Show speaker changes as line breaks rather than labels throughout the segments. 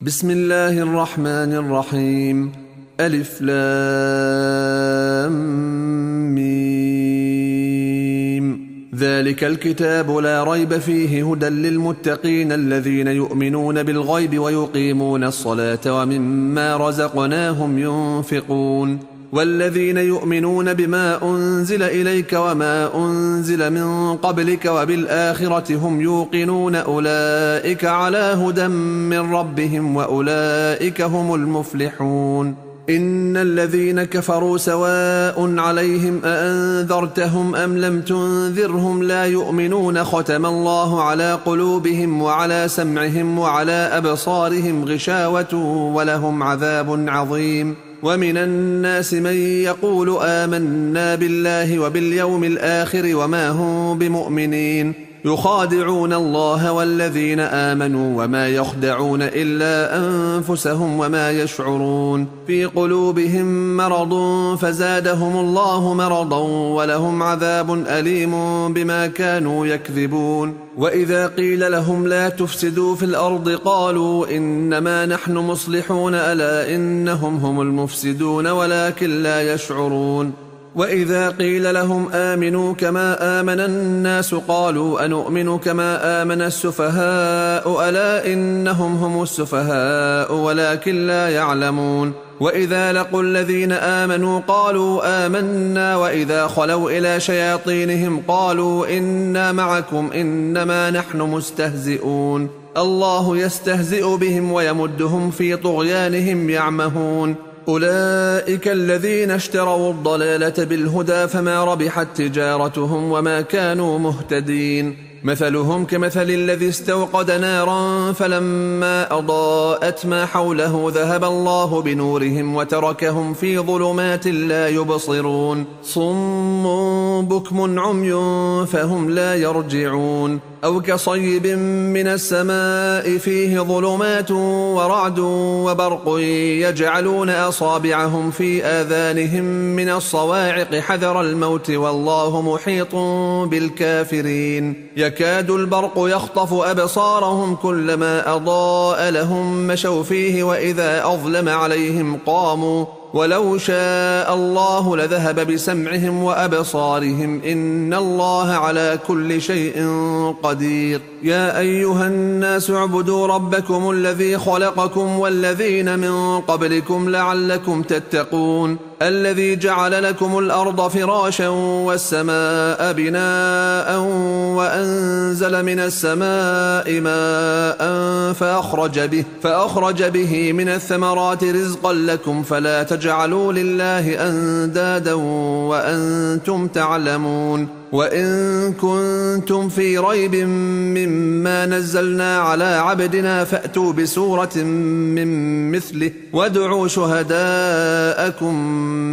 بسم الله الرحمن الرحيم. ألف لام ميم. ذلك الكتاب لا ريب فيه هدى للمتقين الذين يؤمنون بالغيب ويقيمون الصلاة ومما رزقناهم ينفقون والذين يؤمنون بما أنزل إليك وما أنزل من قبلك وبالآخرة هم يوقنون أولئك على هدى من ربهم وأولئك هم المفلحون. إن الذين كفروا سواء عليهم أأنذرتهم أم لم تنذرهم لا يؤمنون ختم الله على قلوبهم وعلى سمعهم وعلى أبصارهم غشاوة ولهم عذاب عظيم. ومن الناس من يقول آمنا بالله وباليوم الآخر وما هم بمؤمنين يخادعون الله والذين آمنوا وما يخدعون إلا أنفسهم وما يشعرون. في قلوبهم مرض فزادهم الله مرضا ولهم عذاب أليم بما كانوا يكذبون. وإذا قيل لهم لا تفسدوا في الأرض قالوا إنما نحن مصلحون ألا إنهم هم المفسدون ولكن لا يشعرون. وإذا قيل لهم آمنوا كما آمن الناس قالوا أنؤمن كما آمن السفهاء ألا إنهم هم السفهاء ولكن لا يعلمون. وإذا لقوا الذين آمنوا قالوا آمنا وإذا خلوا إلى شياطينهم قالوا إنا معكم إنما نحن مستهزئون. الله يستهزئ بهم ويمدهم في طغيانهم يعمهون. أولئك الذين اشتروا الضلالة بالهدى فما ربحت تجارتهم وما كانوا مهتدين. مثلهم كمثل الذي استوقد نارا فلما أضاءت ما حوله ذهب الله بنورهم وتركهم في ظلمات لا يبصرون. صم بكم عمي فهم لا يرجعون. أو كصيب من السماء فيه ظلمات ورعد وبرق يجعلون أصابعهم في آذانهم من الصواعق حذر الموت والله محيط بالكافرين. يكاد البرق يخطف أبصارهم كلما أضاء لهم مشوا فيه وإذا أظلم عليهم قاموا ولو شاء الله لذهب بسمعهم وأبصارهم إن الله على كل شيء قدير. يا أيها الناس اعبدوا ربكم الذي خلقكم والذين من قبلكم لعلكم تتقون. الذي جعل لكم الأرض فراشا والسماء بناء وأنزل من السماء ماء فأخرج به من الثمرات رزقا لكم فلا تجعلوا لله أندادا وأنتم تعلمون. وإن كنتم في ريب مما نزلنا على عبدنا فأتوا بسورة من مثله وادعوا شهداءكم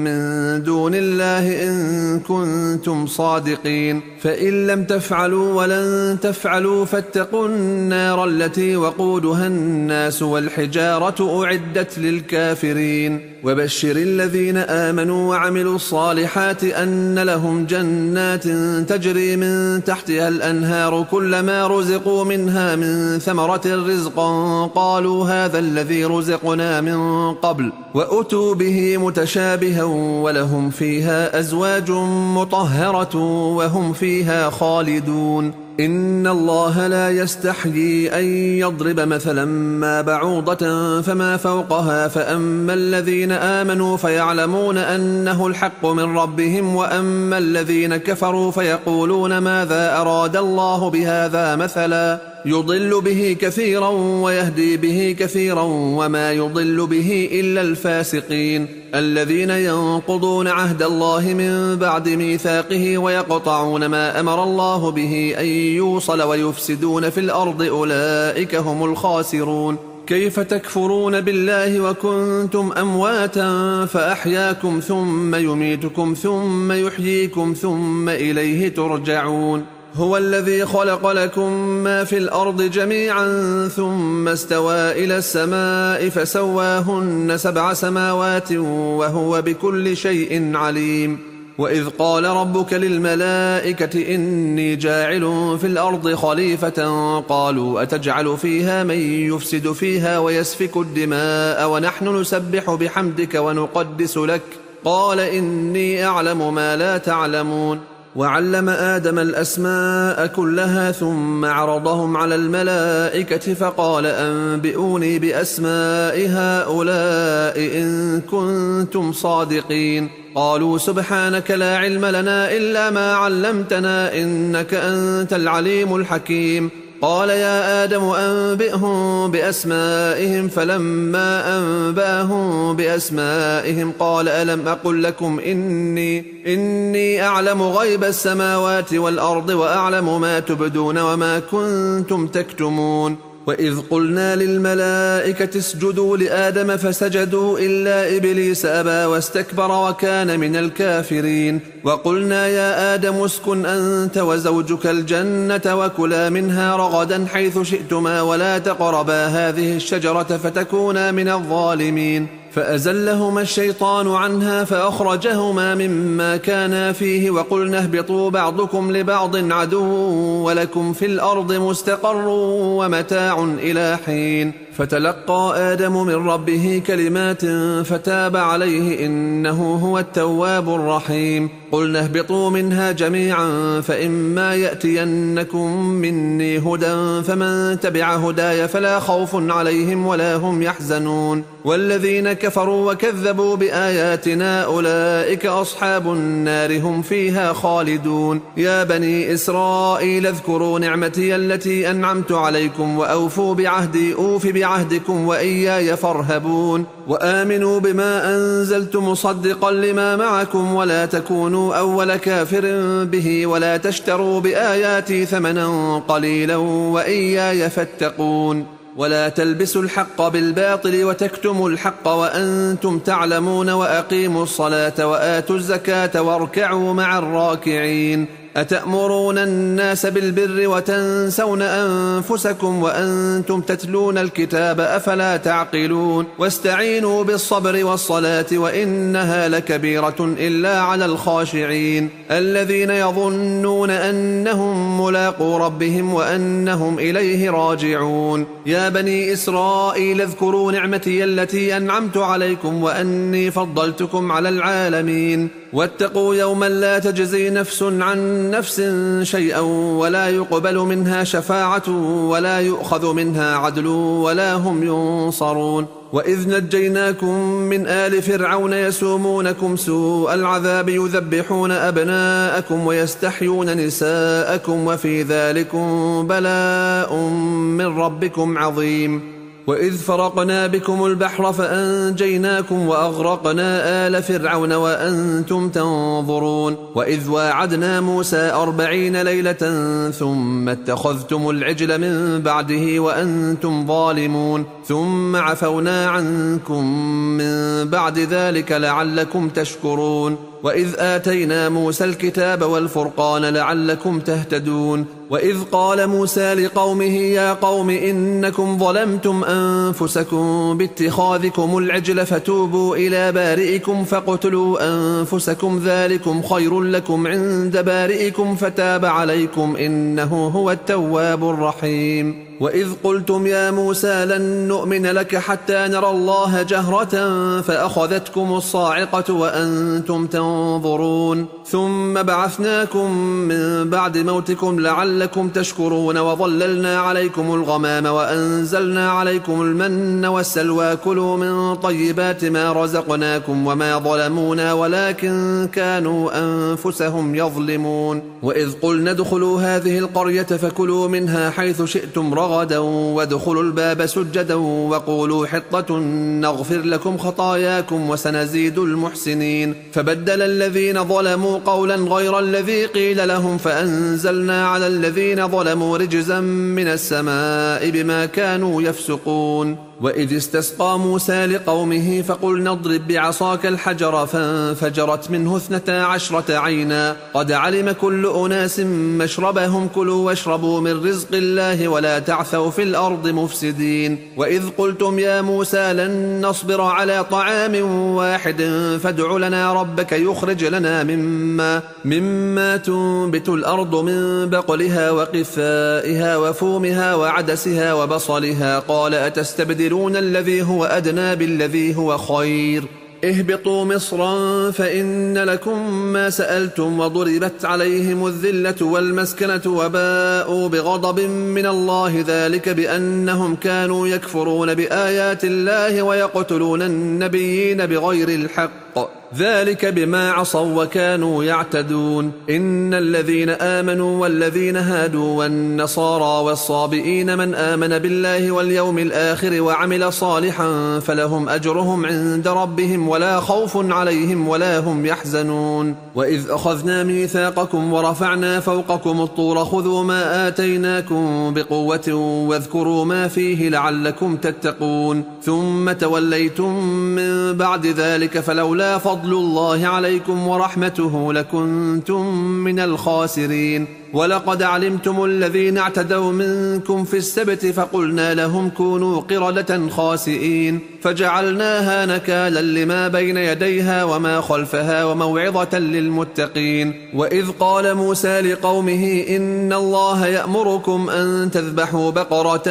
من دون الله إن كنتم صادقين. فإن لم تفعلوا ولن تفعلوا فاتقوا النار التي وقودها الناس والحجارة أعدت للكافرين. وبشر الذين آمنوا وعملوا الصالحات أن لهم جنات تجري من تحتها الأنهار كلما رزقوا منها من ثمرة رزقا قالوا هذا الذي رزقنا من قبل وأتوا به متشابها ولهم فيها أزواج مطهرة وهم فيها خالدون. إن الله لا يستحيي أن يضرب مثلا ما بعوضة فما فوقها فأما الذين آمنوا فيعلمون أنه الحق من ربهم وأما الذين كفروا فيقولون ماذا أراد الله بهذا مثلا يضل به كثيرا ويهدي به كثيرا وما يضل به إلا الفاسقين الذين ينقضون عهد الله من بعد ميثاقه ويقطعون ما أمر الله به أن يوصل ويفسدون في الأرض أولئك هم الخاسرون. كيف تكفرون بالله وكنتم أمواتا فأحياكم ثم يميتكم ثم يحييكم ثم إليه ترجعون. هو الذي خلق لكم ما في الأرض جميعا ثم استوى إلى السماء فسواهن 7 سماوات وهو بكل شيء عليم. وإذ قال ربك للملائكة إني جاعل في الأرض خليفة قالوا أتجعل فيها من يفسد فيها ويسفك الدماء ونحن نسبح بحمدك ونقدس لك قال إني أعلم ما لا تعلمون. وعلم آدم الأسماء كلها ثم عرضهم على الملائكة فقال أنبئوني بأسماء هؤلاء إن كنتم صادقين. قالوا سبحانك لا علم لنا إلا ما علمتنا إنك أنت العليم الحكيم. قال يا آدم أنبئهم بأسمائهم فلما أنبأهم بأسمائهم قال ألم أقل لكم إني أعلم غيب السماوات والأرض وأعلم ما تبدون وما كنتم تكتمون. وإذ قلنا للملائكة اسجدوا لآدم فسجدوا إلا إبليس أبى واستكبر وكان من الكافرين. وقلنا يا آدم اسكن أنت وزوجك الجنة وكلا منها رغدا حيث شئتما ولا تقربا هذه الشجرة فتكونا من الظالمين. فأزلهما الشيطان عنها فأخرجهما مما كانا فيه وقلنا اهبطوا بعضكم لبعض عدو ولكم في الأرض مستقر ومتاع إلى حين. فتلقى آدم من ربه كلمات فتاب عليه إنه هو التواب الرحيم. قلنا اهبطوا منها جميعا فإما يأتينكم مني هدى فمن تبع هداي فلا خوف عليهم ولا هم يحزنون. والذين كفروا وكذبوا بآياتنا أولئك أصحاب النار هم فيها خالدون. يا بني إسرائيل اذكروا نعمتي التي أنعمت عليكم وأوفوا بعهدي أوف بعهدكم وإياي فارهبون. وآمنوا بما أنزلت مصدقا لما معكم ولا تكونوا أول كافر به ولا تشتروا بآياتي ثمنا قليلا وإياي فاتقون. ولا تلبسوا الحق بالباطل وتكتموا الحق وأنتم تعلمون وأقيموا الصلاة وآتوا الزكاة واركعوا مع الراكعين. أتأمرون الناس بالبر وتنسون أنفسكم وأنتم تتلون الكتاب أفلا تعقلون. واستعينوا بالصبر والصلاة وإنها لكبيرة إلا على الخاشعين الذين يظنون أنهم ملاقو ربهم وأنهم إليه راجعون. يا بني إسرائيل اذكروا نعمتي التي أنعمت عليكم وأني فضلتكم على العالمين. واتقوا يوما لا تجزي نفس عن نفس شيئا ولا يقبل منها شفاعة ولا يؤخذ منها عدل ولا هم ينصرون. وإذ نجيناكم من آل فرعون يسومونكم سوء العذاب يذبحون أبناءكم ويستحيون نساءكم وفي ذلكم بلاء من ربكم عظيم. وإذ فرقنا بكم البحر فأنجيناكم وأغرقنا آل فرعون وأنتم تنظرون. وإذ واعدنا موسى 40 ليلة ثم اتخذتم العجل من بعده وأنتم ظالمون ثم عفونا عنكم من بعد ذلك لعلكم تشكرون. وإذ آتينا موسى الكتاب والفرقان لعلكم تهتدون. وإذ قال موسى لقومه يا قوم إنكم ظلمتم أنفسكم باتخاذكم العجل فتوبوا إلى بارئكم فاقتلوا أنفسكم ذلكم خير لكم عند بارئكم فتاب عليكم إنه هو التواب الرحيم. وإذ قلتم يا موسى لن نؤمن لك حتى نرى الله جهرة فأخذتكم الصاعقة وأنتم تنظرون ثم بعثناكم من بعد موتكم لعلكم تشكرون. وظللنا عليكم الغمام وأنزلنا عليكم المن والسلوى كلوا من طيبات ما رزقناكم وما ظلمونا ولكن كانوا أنفسهم يظلمون. وإذ قلنا ادخلوا هذه القرية فكلوا منها حيث شئتم رغدا وادخلوا الباب سجدا وقولوا حطة نغفر لكم خطاياكم وسنزيد المحسنين. فبدل الذين ظلموا قولا غير الذي قيل لهم فأنزلنا على الذين ظلموا رجزا من السماء بما كانوا يفسقون. وإذ استسقى موسى لقومه فقلنا اضرب بعصاك الحجر فانفجرت منه 12 عينا قد علم كل أناس مشربهم كلوا واشربوا من رزق الله ولا تعثوا في الأرض مفسدين وإذ قلتم يا موسى لن نصبر على طعام واحد فادع لنا ربك يخرج لنا مما تنبت الأرض من بقلها وقثائها وفومها وعدسها وبصلها قال أتستبدلون الذي هو أدنى بالذي هو خير اهبطوا مصرا فإن لكم ما سألتم وضربت عليهم الذلة والمسكنة وباءوا بغضب من الله ذلك بأنهم كانوا يكفرون بآيات الله ويقتلون النبيين بغير الحق ذلك بما عصوا وكانوا يعتدون إن الذين آمنوا والذين هادوا والنصارى والصابئين من آمن بالله واليوم الآخر وعمل صالحا فلهم أجرهم عند ربهم ولا خوف عليهم ولا هم يحزنون وإذ أخذنا ميثاقكم ورفعنا فوقكم الطور خذوا ما آتيناكم بقوة واذكروا ما فيه لعلكم تتقون ثم توليتم من بعد ذلك فلولا فضل الله عليكم ورحمته لكنتم من الخاسرين ولقد علمتم الذين اعتدوا منكم في السبت فقلنا لهم كونوا قردة خاسئين فجعلناها نكالا لما بين يديها وما خلفها وموعظة للمتقين وإذ قال موسى لقومه إن الله يأمركم أن تذبحوا بقرة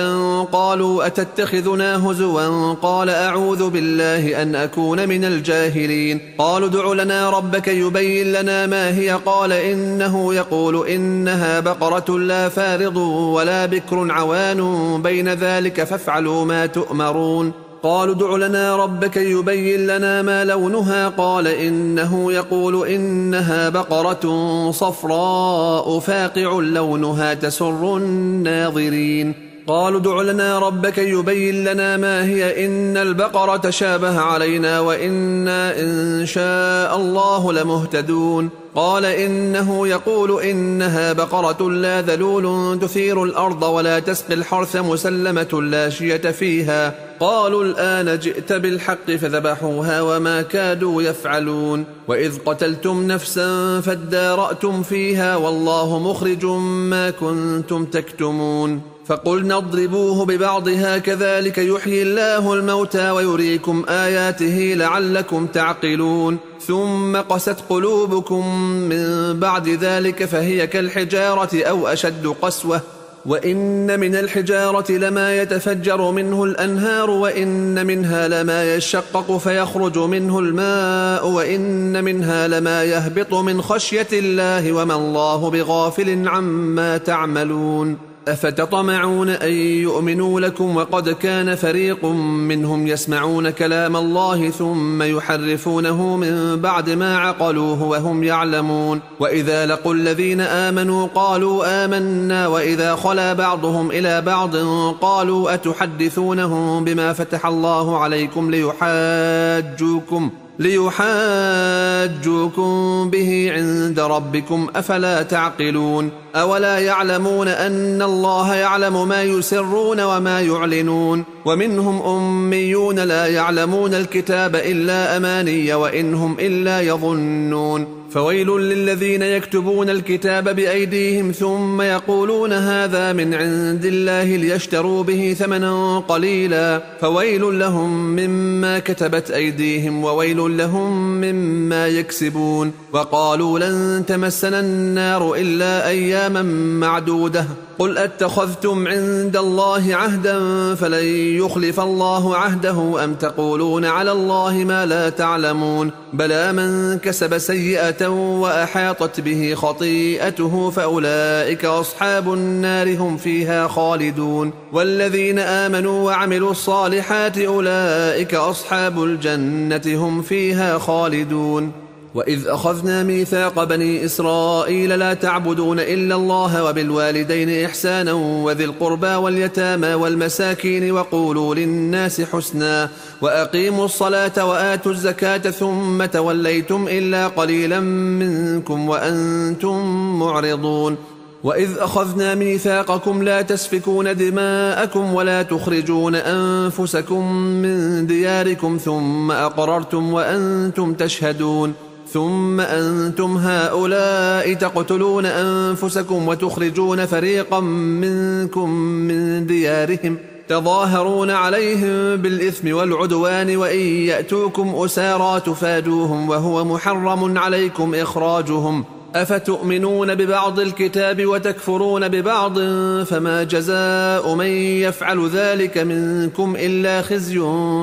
قالوا أتتخذنا هزوا قال أعوذ بالله أن أكون من الجاهلين قالوا ادع لنا ربك يبين لنا ما هي قال إنه يقول إنها بقرة لا فارض ولا بكر عوان بين ذلك فافعلوا ما تؤمرون قالوا ادع لنا ربك يبين لنا ما لونها قال إنه يقول إنها بقرة صفراء فاقع لونها تسر الناظرين قالوا ادع لنا ربك يبين لنا ما هي إن البقرة شابه علينا وإنا إن شاء الله لمهتدون قال إنه يقول إنها بقرة لا ذلول تثير الأرض ولا تسقي الحرث مسلمة لا شية فيها قالوا الآن جئت بالحق فذبحوها وما كادوا يفعلون وإذ قتلتم نفسا فادارأتم فيها والله مخرج ما كنتم تكتمون فقلنا اضربوه ببعضها كذلك يحيي الله الموتى ويريكم آياته لعلكم تعقلون ثم قست قلوبكم من بعد ذلك فهي كالحجارة أو أشد قسوة وإن من الحجارة لما يتفجر منه الأنهار وإن منها لما يشقق فيخرج منه الماء وإن منها لما يهبط من خشية الله وما الله بغافل عما تعملون أفتطمعون أن يؤمنوا لكم وقد كان فريق منهم يسمعون كلام الله ثم يحرفونه من بعد ما عقلوه وهم يعلمون وإذا لقوا الذين آمنوا قالوا آمنا وإذا خلا بعضهم إلى بعض قالوا أتحدثونهم بما فتح الله عليكم ليحاجوكم به عند ربكم أفلا تعقلون أولا يعلمون أن الله يعلم ما يسرون وما يعلنون ومنهم أميون لا يعلمون الكتاب إلا أماني وإنهم إلا يظنون فويل للذين يكتبون الكتاب بأيديهم ثم يقولون هذا من عند الله ليشتروا به ثمنا قليلا فويل لهم مما كتبت أيديهم وويل لهم مما يكسبون وقالوا لن تمسنا النار إلا أياما معدودة قل أتخذتم عند الله عهدا فلن يخلف الله عهده أم تقولون على الله ما لا تعلمون بلى من كسب سيئة وأحاطت به خطيئته فأولئك أصحاب النار هم فيها خالدون والذين آمنوا وعملوا الصالحات أولئك أصحاب الجنة هم فيها خالدون وإذ أخذنا ميثاق بني إسرائيل لا تعبدون إلا الله وبالوالدين إحسانا وذي القربى واليتامى والمساكين وقولوا للناس حسنا وأقيموا الصلاة وآتوا الزكاة ثم توليتم إلا قليلا منكم وأنتم معرضون وإذ أخذنا ميثاقكم لا تسفكون دماءكم ولا تخرجون أنفسكم من دياركم ثم أقررتم وأنتم تشهدون ثم أنتم هؤلاء تقتلون أنفسكم وتخرجون فريقا منكم من ديارهم تظاهرون عليهم بالإثم والعدوان وإن يأتوكم أسارى تفادوهم وهو محرم عليكم إخراجهم أفتؤمنون ببعض الكتاب وتكفرون ببعض فما جزاء من يفعل ذلك منكم إلا خزي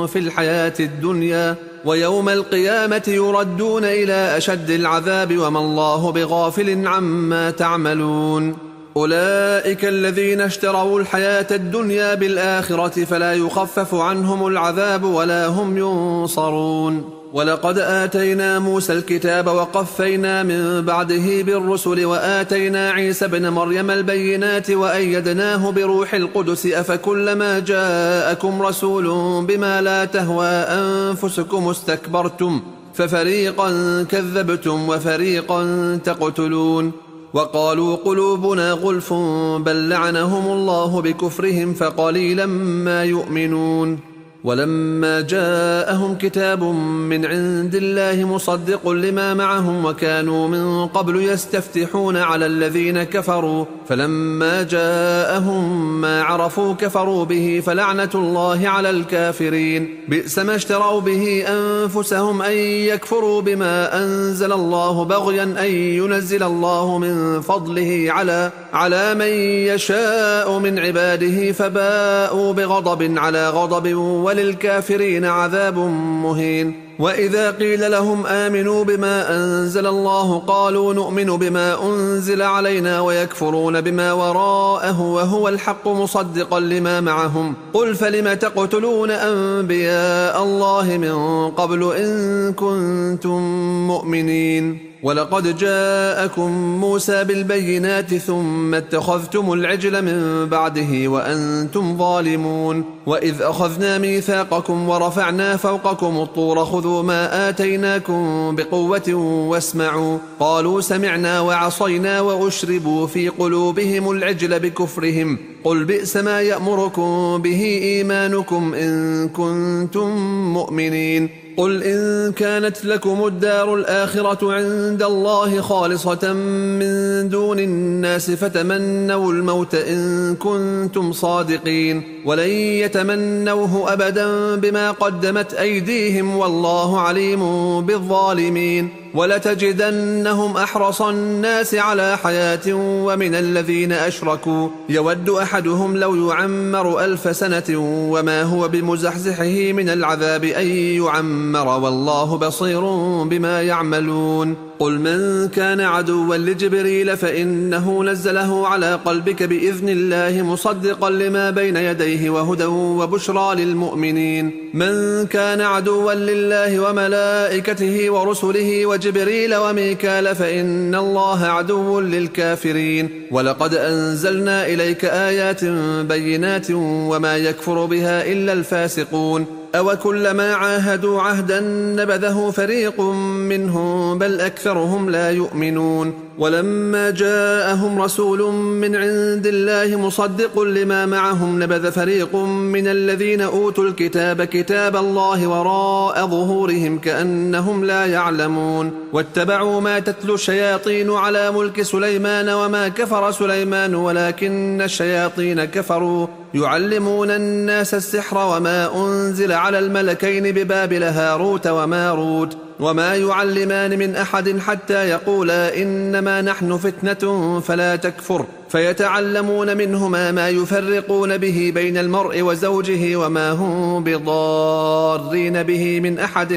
في الحياة الدنيا ويوم القيامة يردون إلى أشد العذاب وما الله بغافل عما تعملون أولئك الذين اشتروا الحياة الدنيا بالآخرة فلا يخفف عنهم العذاب ولا هم ينصرون ولقد آتينا موسى الكتاب وقفينا من بعده بالرسل وآتينا عيسى ابن مريم البينات وأيدناه بروح القدس أفكلما جاءكم رسول بما لا تهوى أنفسكم استكبرتم ففريقا كذبتم وفريقا تقتلون وقالوا قلوبنا غلف بل لعنهم الله بكفرهم فقليلا ما يؤمنون ولما جاءهم كتاب من عند الله مصدق لما معهم وكانوا من قبل يستفتحون على الذين كفروا فلما جاءهم ما عرفوا كفروا به فلعنة الله على الكافرين بئس ما اشتروا به أنفسهم أن يكفروا بما أنزل الله بغيا أن ينزل الله من فضله على من يشاء من عباده فباءوا بغضب على غضب وللكافرين عذاب مهين وإذا قيل لهم آمنوا بما أنزل الله قالوا نؤمن بما أنزل علينا ويكفرون بما وراءه وهو الحق مصدقا لما معهم قل فلم تقتلون أنبياء الله من قبل إن كنتم مؤمنين ولقد جاءكم موسى بالبينات ثم اتخذتم العجل من بعده وأنتم ظالمون وإذ أخذنا ميثاقكم ورفعنا فوقكم الطور خذوا ما آتيناكم بقوة واسمعوا قالوا سمعنا وعصينا وأشربوا في قلوبهم العجل بكفرهم قل بئس ما يأمركم به إيمانكم إن كنتم مؤمنين قل إن كانت لكم الدار الآخرة عند الله خالصة من دون الناس فتمنوا الموت إن كنتم صادقين ولن يتمنوه أبدا بما قدمت أيديهم والله عليم بالظالمين ولتجدنهم أحرص الناس على حياة ومن الذين أشركوا يود أحدهم لو يعمر 1000 سنة وما هو بمزحزحه من العذاب أن يعمر والله بصير بما يعملون قل من كان عدوا لجبريل فإنه نزله على قلبك بإذن الله مصدقا لما بين يديه وهدى وبشرى للمؤمنين من كان عدوا لله وملائكته ورسله وجبريل وميكال فإن الله عدو للكافرين ولقد أنزلنا إليك آيات بينات وما يكفر بها إلا الفاسقون أوكلما عاهدوا عهدا نبذه فريق منهم بل أكثرهم لا يؤمنون ولما جاءهم رسول من عند الله مصدق لما معهم نبذ فريق من الذين أوتوا الكتاب كتاب الله وراء ظهورهم كأنهم لا يعلمون واتبعوا ما تتلو الشياطين على ملك سليمان وما كفر سليمان ولكن الشياطين كفروا يعلمون الناس السحر وما أنزل على الملكين ببابل هاروت وماروت وما يعلمان من أحد حتى يقولا إنما نحن فتنة فلا تكفر فيتعلمون منهما ما يفرقون به بين المرء وزوجه وما هم بضارين به من أحد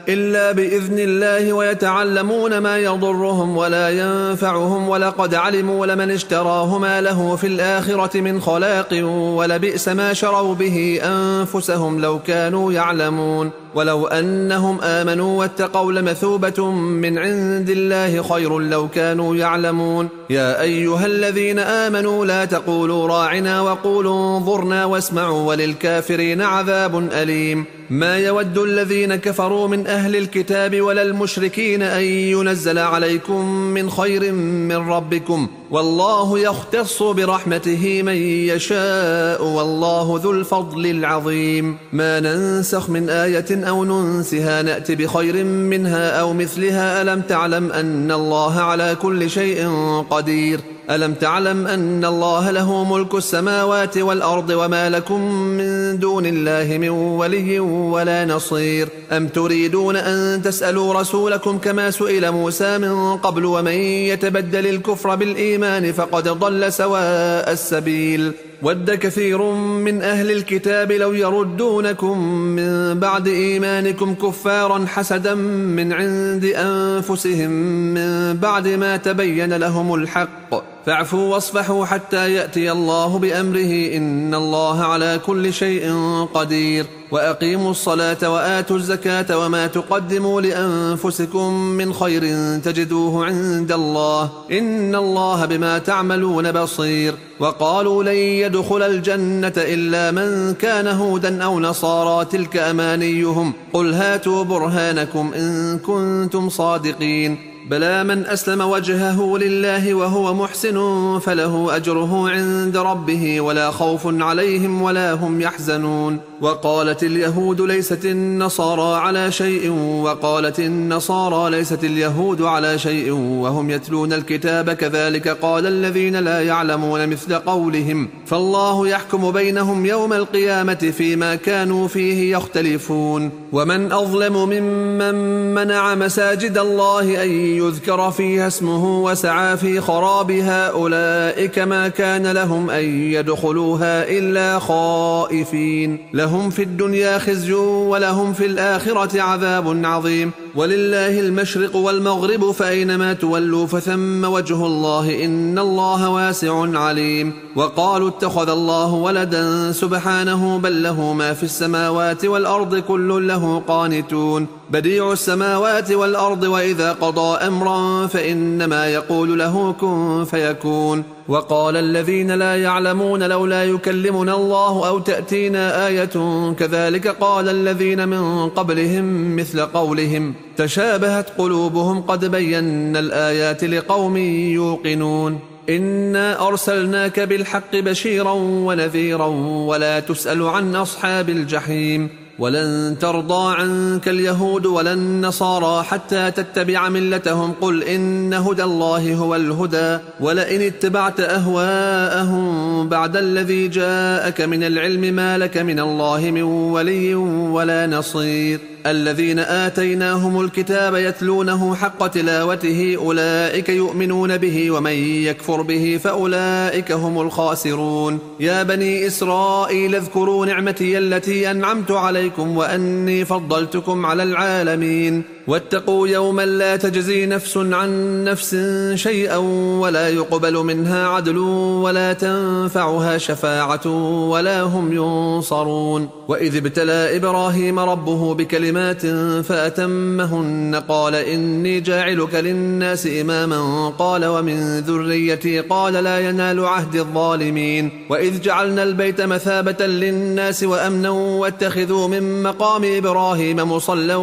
إلا بإذن الله ويتعلمون ما يضرهم ولا ينفعهم ولقد علموا لمن اشتراه ما له في الآخرة من خلاق ولبئس ما شروا به أنفسهم لو كانوا يعلمون ولو أنهم آمنوا واتقوا لمثوبة من عند الله خير لو كانوا يعلمون يا أيها الذين آمنوا لا تقولوا راعنا وقولوا انظرنا واسمعوا وللكافرين عذاب أليم ما يود الذين كفروا من أهل الكتاب ولا المشركين أن ينزل عليكم من خير من ربكم والله يختص برحمته من يشاء والله ذو الفضل العظيم. ما ننسخ من آية أو ننسها نأت بخير منها أو مثلها ألم تعلم أن الله على كل شيء قدير ألم تعلم أن الله له ملك السماوات والأرض وما لكم من دون الله من ولي ولا نصير. أم تريدون أن تسألوا رسولكم كما سئل موسى من قبل ومن يتبدل الكفر بالإيمان فقد ضل سواء السبيل. ود كثير من أهل الكتاب لو يردونكم من بعد إيمانكم كفارا حسدا من عند أنفسهم من بعد ما تبين لهم الحق فاعفوا واصفحوا حتى يأتي الله بأمره إن الله على كل شيء قدير. وأقيموا الصلاة وآتوا الزكاة وما تقدموا لأنفسكم من خير تجدوه عند الله إن الله بما تعملون بصير. وقالوا لن يدخل الجنة إلا من كان هودا أو نصارى تلك أمانيهم قل هاتوا برهانكم إن كنتم صادقين. بلى من أسلم وجهه لله وهو محسن فله أجره عند ربه ولا خوف عليهم ولا هم يحزنون. وقالت اليهود ليست النصارى على شيء وقالت النصارى ليست اليهود على شيء وهم يتلون الكتاب كذلك قال الذين لا يعلمون مثل قولهم فالله يحكم بينهم يوم القيامة فيما كانوا فيه يختلفون. ومن أظلم ممن منع مساجد الله أن يذكر فيها اسمه وسعى في خرابها أولئك ما كان لهم أن يدخلوها إلا خائفين لهم في الدنيا خزي ولهم في الآخرة عذاب عظيم. ولله المشرق والمغرب فأينما تولوا فثم وجه الله إن الله واسع عليم. وقالوا اتخذ الله ولدا سبحانه بل له ما في السماوات والأرض كل له قانتون بديع السماوات والأرض وإذا قضى أمرا فإنما يقول له كن فيكون. وقال الذين لا يعلمون لولا يكلمنا الله أو تأتينا آية كذلك قال الذين من قبلهم مثل قولهم تشابهت قلوبهم قد بينا الآيات لقوم يوقنون. إنا أرسلناك بالحق بشيرا ونذيرا ولا تسأل عن أصحاب الجحيم. ولن ترضى عنك اليهود ولا النصارى حتى تتبع ملتهم قل إن هدى الله هو الهدى ولئن اتبعت أهواءهم بعد الذي جاءك من العلم ما لك من الله من ولي ولا نصير. الذين آتيناهم الكتاب يتلونه حق تلاوته أولئك يؤمنون به ومن يكفر به فأولئك هم الخاسرون. يا بني إسرائيل اذكروا نعمتي التي أنعمت عليكم وأني فضلتكم على العالمين. واتقوا يوما لا تجزي نفس عن نفس شيئا ولا يقبل منها عدل ولا تنفعها شفاعة ولا هم ينصرون. وإذ ابتلى إبراهيم ربه بكلمات فأتمهن قال إني جاعلك للناس إماما قال ومن ذريتي قال لا ينال عهد الظالمين. وإذ جعلنا البيت مثابة للناس وأمنا واتخذوا من مقام إبراهيم مصلى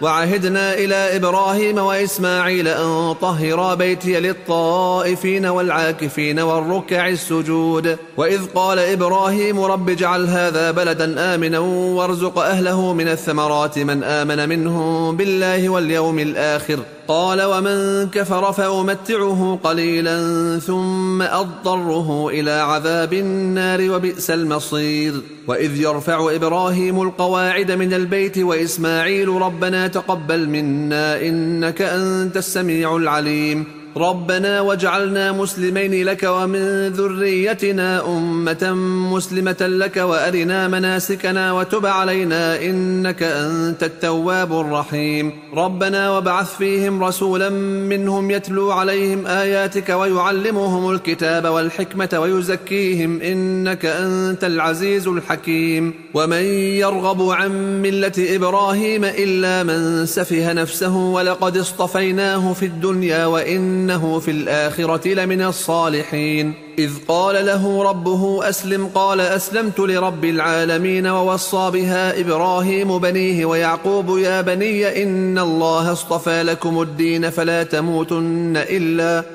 وعهدنا إلى إبراهيم وإسماعيل أن طهرا بيتي للطائفين والعاكفين والركع السجود. وإذ قال إبراهيم رب اجعل هذا بلدا آمنا وارزق أهله من الثمرات من آمن منهم بالله واليوم الآخر قال ومن كفر فأمتعه قليلا ثم أضطره إلى عذاب النار وبئس المصير. وإذ يرفع إبراهيم القواعد من البيت وإسماعيل ربنا تقبل منا إنك أنت السميع العليم ربنا واجعلنا مسلمين لك ومن ذريتنا أمة مسلمة لك وأرنا مناسكنا وتب علينا إنك أنت التواب الرحيم. ربنا وابعث فيهم رسولا منهم يتلو عليهم آياتك ويعلمهم الكتاب والحكمة ويزكيهم إنك أنت العزيز الحكيم. ومن يرغب عن ملة إبراهيم إلا من سفه نفسه ولقد اصطفيناه في الدنيا وإنه وإنه في الآخرة لمن الصالحين. إذ قال له ربه أسلم قال أسلمت لرب العالمين. ووصى بها إبراهيم بنيه ويعقوب يا بني إن الله اصطفى لكم الدين فلا تموتن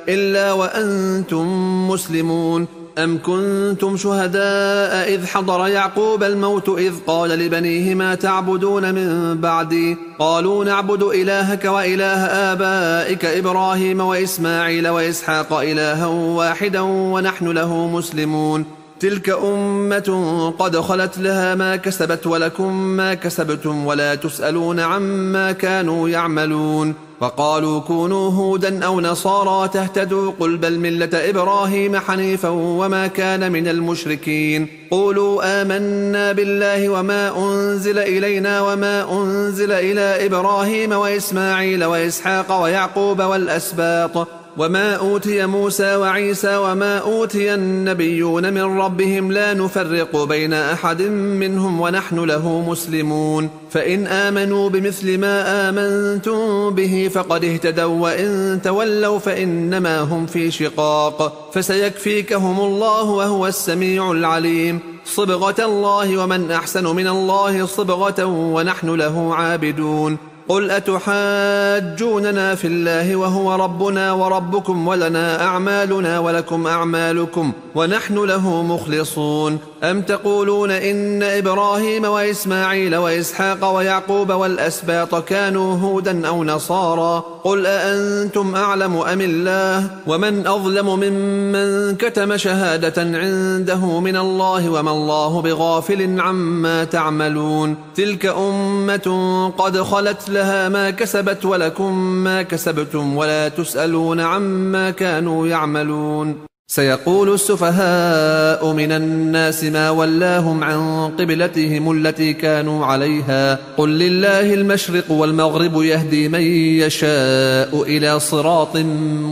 إلا وأنتم مسلمون. أم كنتم شهداء إذ حضر يعقوب الموت إذ قال لبنيه ما تعبدون من بعدي قالوا نعبد إلهك وإله آبائك إبراهيم وإسماعيل وإسحاق إلها واحدا ونحن له مسلمون. تلك أمة قد خلت لها ما كسبت ولكم ما كسبتم ولا تسألون عما كانوا يعملون. وقالوا كونوا هودا أو نصارى تهتدوا قل بل ملة إبراهيم حنيفا وما كان من المشركين. قولوا آمنا بالله وما أنزل إلينا وما أنزل إلى إبراهيم وإسماعيل وإسحاق ويعقوب والأسباط وما أوتي موسى وعيسى وما أوتي النبيون من ربهم لا نفرق بين أحد منهم ونحن له مسلمون. فإن آمنوا بمثل ما آمنتم به فقد اهتدوا وإن تولوا فإنما هم في شقاق فسيكفيكهم الله وهو السميع العليم. صبغة الله ومن أحسن من الله صبغة ونحن له عابدون. قل أتحاجوننا في الله وهو ربنا وربكم ولنا أعمالنا ولكم أعمالكم ونحن له مخلصون. أم تقولون إن إبراهيم وإسماعيل وإسحاق ويعقوب والأسباط كانوا هودا أو نصارى قل أأنتم أعلم أم الله ومن أظلم ممن كتم شهادة عنده من الله وما الله بغافل عما تعملون. تلك أمة قد خلت لها ما كسبت ولكم ما كسبتم ولا تسألون عما كانوا يعملون. سيقول السفهاء من الناس ما ولاهم عن قبلتهم التي كانوا عليها قل لله المشرق والمغرب يهدي من يشاء إلى صراط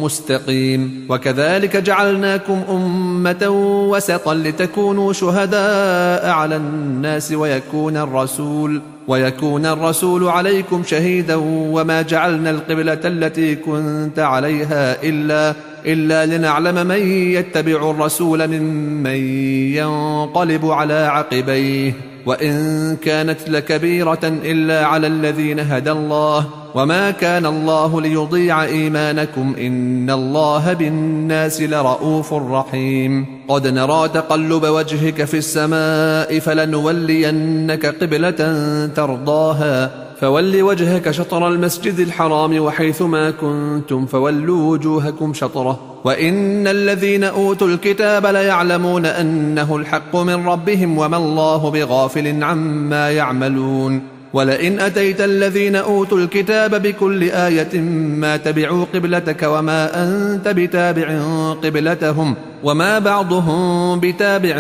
مستقيم. وكذلك جعلناكم أمة وسطا لتكونوا شهداء على الناس ويكون الرسول عليكم شهيدا وما جعلنا القبلة التي كنت عليها إلا لنعلم من يتبع الرسول ممن ينقلب على عقبيه وإن كانت لكبيرة إلا على الذين هدى الله وما كان الله ليضيع إيمانكم إن الله بالناس لرؤوف رحيم. قد نرى تقلب وجهك في السماء فلنولينك قبلة ترضاها فول وجهك شطر المسجد الحرام وحيث ما كنتم فولوا وجوهكم شطره وإن الذين أوتوا الكتاب ليعلمون أنه الحق من ربهم وما الله بغافل عما يعملون. ولئن أتيت الذين أوتوا الكتاب بكل آية ما تبعوا قبلتك وما أنت بتابع قبلتهم وما بعضهم بتابع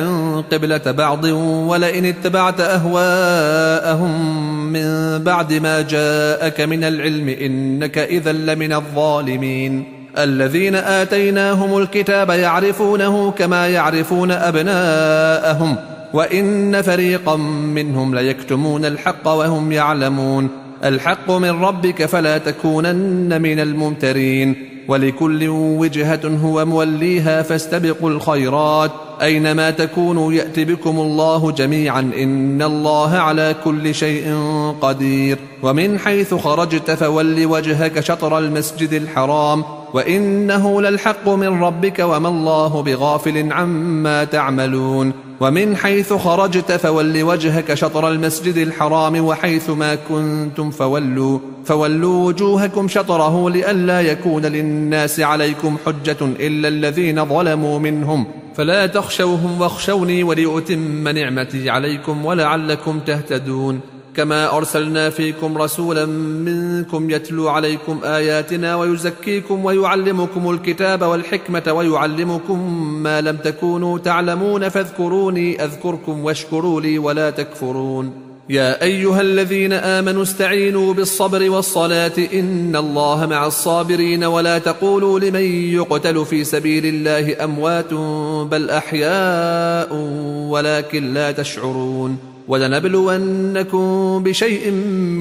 قبلة بعض ولئن اتبعت أهواءهم من بعد ما جاءك من العلم إنك إذا لمن الظالمين. الذين آتيناهم الكتاب يعرفونه كما يعرفون أبناءهم وإن فريقا منهم ليكتمون الحق وهم يعلمون. الحق من ربك فلا تكونن من الممترين. ولكل وجهة هو موليها فاستبقوا الخيرات أينما تكونوا يأت بكم الله جميعا إن الله على كل شيء قدير. ومن حيث خرجت فول وجهك شطر المسجد الحرام وإنه للحق من ربك وما الله بغافل عما تعملون. ومن حيث خرجت فول وجهك شطر المسجد الحرام وحيث ما كنتم فولوا وجوهكم شطره لئلا يكون للناس عليكم حجة إلا الذين ظلموا منهم فلا تخشوهم واخشوني ولأتم نعمتي عليكم ولعلكم تهتدون. كما أرسلنا فيكم رسولا منكم يتلو عليكم آياتنا ويزكيكم ويعلمكم الكتاب والحكمة ويعلمكم ما لم تكونوا تعلمون فاذكروني أذكركم واشكروا لي ولا تكفرون. يا أيها الذين آمنوا استعينوا بالصبر والصلاة إن الله مع الصابرين ولا تقولوا لمن يقتل في سبيل الله أموات بل أحياء ولكن لا تشعرون. ولنبلونكم بشيء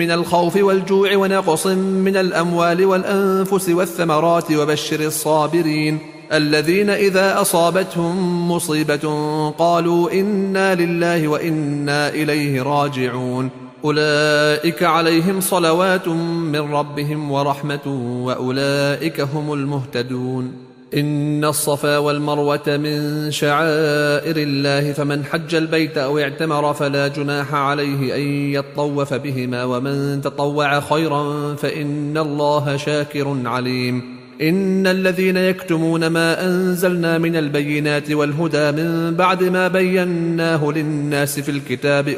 من الخوف والجوع ونقص من الأموال والأنفس والثمرات وبشر الصابرين الذين إذا أصابتهم مصيبة قالوا إنا لله وإنا إليه راجعون أولئك عليهم صلوات من ربهم ورحمة وأولئك هم المهتدون إن الصفا والمروة من شعائر الله فمن حج البيت أو اعتمر فلا جناح عليه أن يطوف بهما ومن تطوع خيرا فإن الله شاكر عليم إن الذين يكتمون ما أنزلنا من البينات والهدى من بعد ما بيناه للناس في الكتاب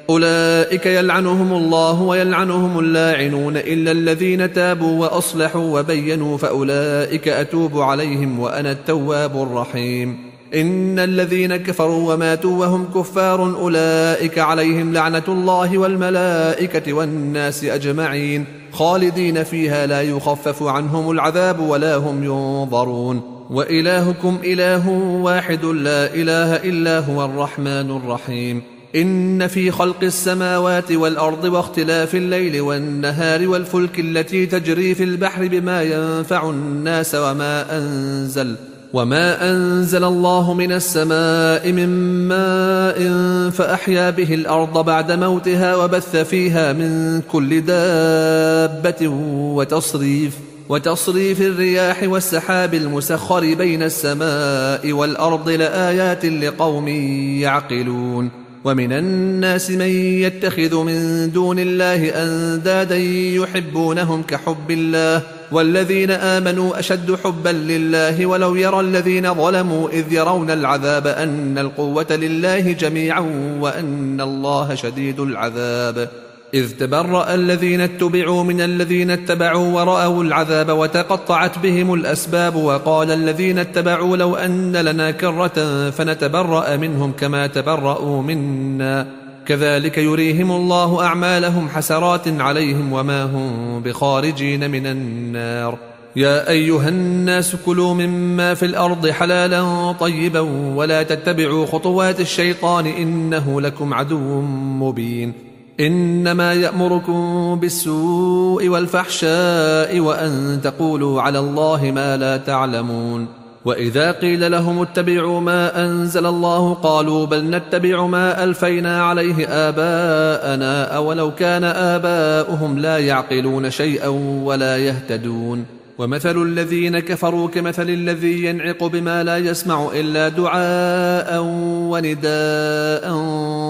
أولئك يلعنهم الله ويلعنهم اللاعنون إلا الذين تابوا وأصلحوا وبينوا فأولئك أتوب عليهم وأنا التواب الرحيم إن الذين كفروا وماتوا وهم كفار أولئك عليهم لعنة الله والملائكة والناس أجمعين خالدين فيها لا يخفف عنهم العذاب ولا هم ينظرون وإلهكم إله واحد لا إله إلا هو الرحمن الرحيم إن في خلق السماوات والأرض واختلاف الليل والنهار والفلك التي تجري في البحر بما ينفع الناس وما أنزل الله من السماء من ماء فأحيا به الأرض بعد موتها وبث فيها من كل دابة وتصريف الرياح والسحاب المسخر بين السماء والأرض لآيات لقوم يعقلون ومن الناس من يتخذ من دون الله أندادا يحبونهم كحب الله والذين آمنوا أشد حبا لله ولو يرى الذين ظلموا إذ يرون العذاب أن القوة لله جميعا وأن الله شديد العذاب إذ تبرأ الذين اتبعوا من الذين اتبعوا ورأوا العذاب وتقطعت بهم الأسباب وقال الذين اتبعوا لو أن لنا كرة فنتبرأ منهم كما تبرأوا منا كذلك يريهم الله أعمالهم حسرات عليهم وما هم بخارجين من النار يا أيها الناس كلوا مما في الأرض حلالا طيبا ولا تتبعوا خطوات الشيطان إنه لكم عدو مبين إنما يأمركم بالسوء والفحشاء وأن تقولوا على الله ما لا تعلمون وإذا قيل لهم اتبعوا ما أنزل الله قالوا بل نتبع ما ألفينا عليه آباءنا أولو كان آباؤهم لا يعقلون شيئا ولا يهتدون ومثل الذين كفروا كمثل الذي ينعق بما لا يسمع إلا دعاء ونداء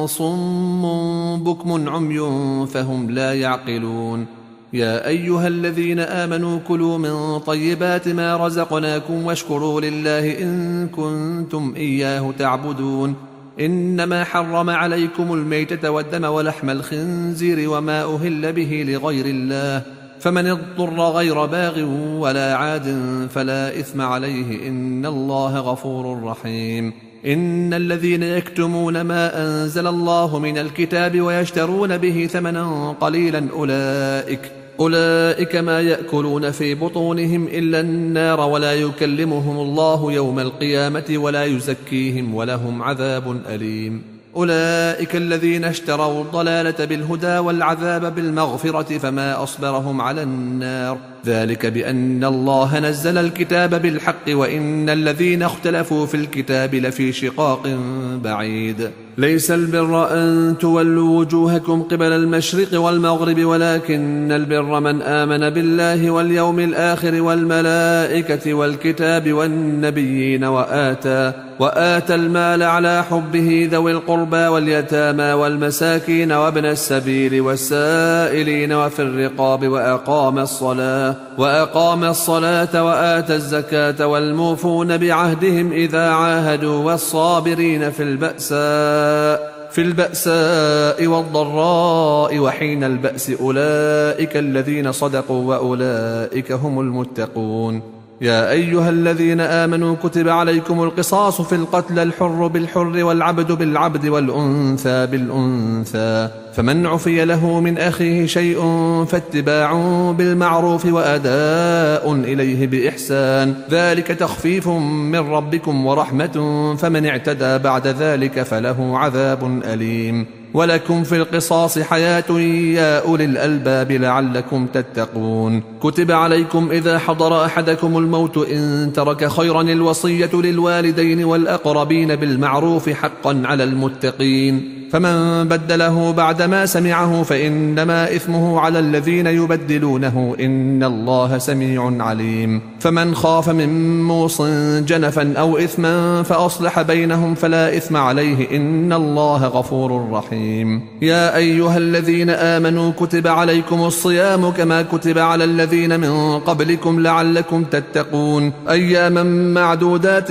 صم بكم عمي فهم لا يعقلون يا أيها الذين آمنوا كلوا من طيبات ما رزقناكم واشكروا لله إن كنتم إياه تعبدون إنما حرم عليكم الميتة والدم ولحم الخنزير وما أهل به لغير الله فمن اضطر غير باغ ولا عاد فلا إثم عليه إن الله غفور رحيم إن الذين يكتمون ما أنزل الله من الكتاب ويشترون به ثمنا قليلا أولئك ما يأكلون في بطونهم إلا النار ولا يكلمهم الله يوم القيامة ولا يزكيهم ولهم عذاب أليم أولئك الذين اشتروا الضلالة بالهدى والعذاب بالمغفرة فما أصبرهم على النار ذلك بأن الله نزل الكتاب بالحق وإن الذين اختلفوا في الكتاب لفي شقاق بعيد ليس البر أن تولوا وجوهكم قبل المشرق والمغرب ولكن البر من آمن بالله واليوم الآخر والملائكة والكتاب والنبيين وآتى المال على حبه ذوي القربى واليتامى والمساكين وابن السبيل والسائلين وفي الرقاب وأقام الصلاة وآتى الزكاة والموفون بعهدهم إذا عاهدوا والصابرين في البأساء والضراء وحين البأس أولئك الذين صدقوا وأولئك هم المتقون يا أيها الذين آمنوا كتب عليكم القصاص في القتل، الحر بالحر والعبد بالعبد والأنثى بالأنثى، فمن عفي له من أخيه شيء فاتباع بالمعروف وأداء إليه بإحسان، ذلك تخفيف من ربكم ورحمة، فمن اعتدى بعد ذلك فله عذاب أليم. ولكم في القصاص حياة يا أولي الألباب لعلكم تتقون. كتب عليكم إذا حضر أحدكم الموت إن ترك خيرا الوصية للوالدين والأقربين بالمعروف حقا على المتقين، فمن بدله بعدما سمعه فإنما إثمه على الذين يبدلونه، إن الله سميع عليم. فمن خاف من موص جنفا أو إثما فأصلح بينهم فلا إثم عليه، إن الله غفور رحيم. يا أيها الذين آمنوا كتب عليكم الصيام كما كتب على الذين من قبلكم لعلكم تتقون، أياما معدودات،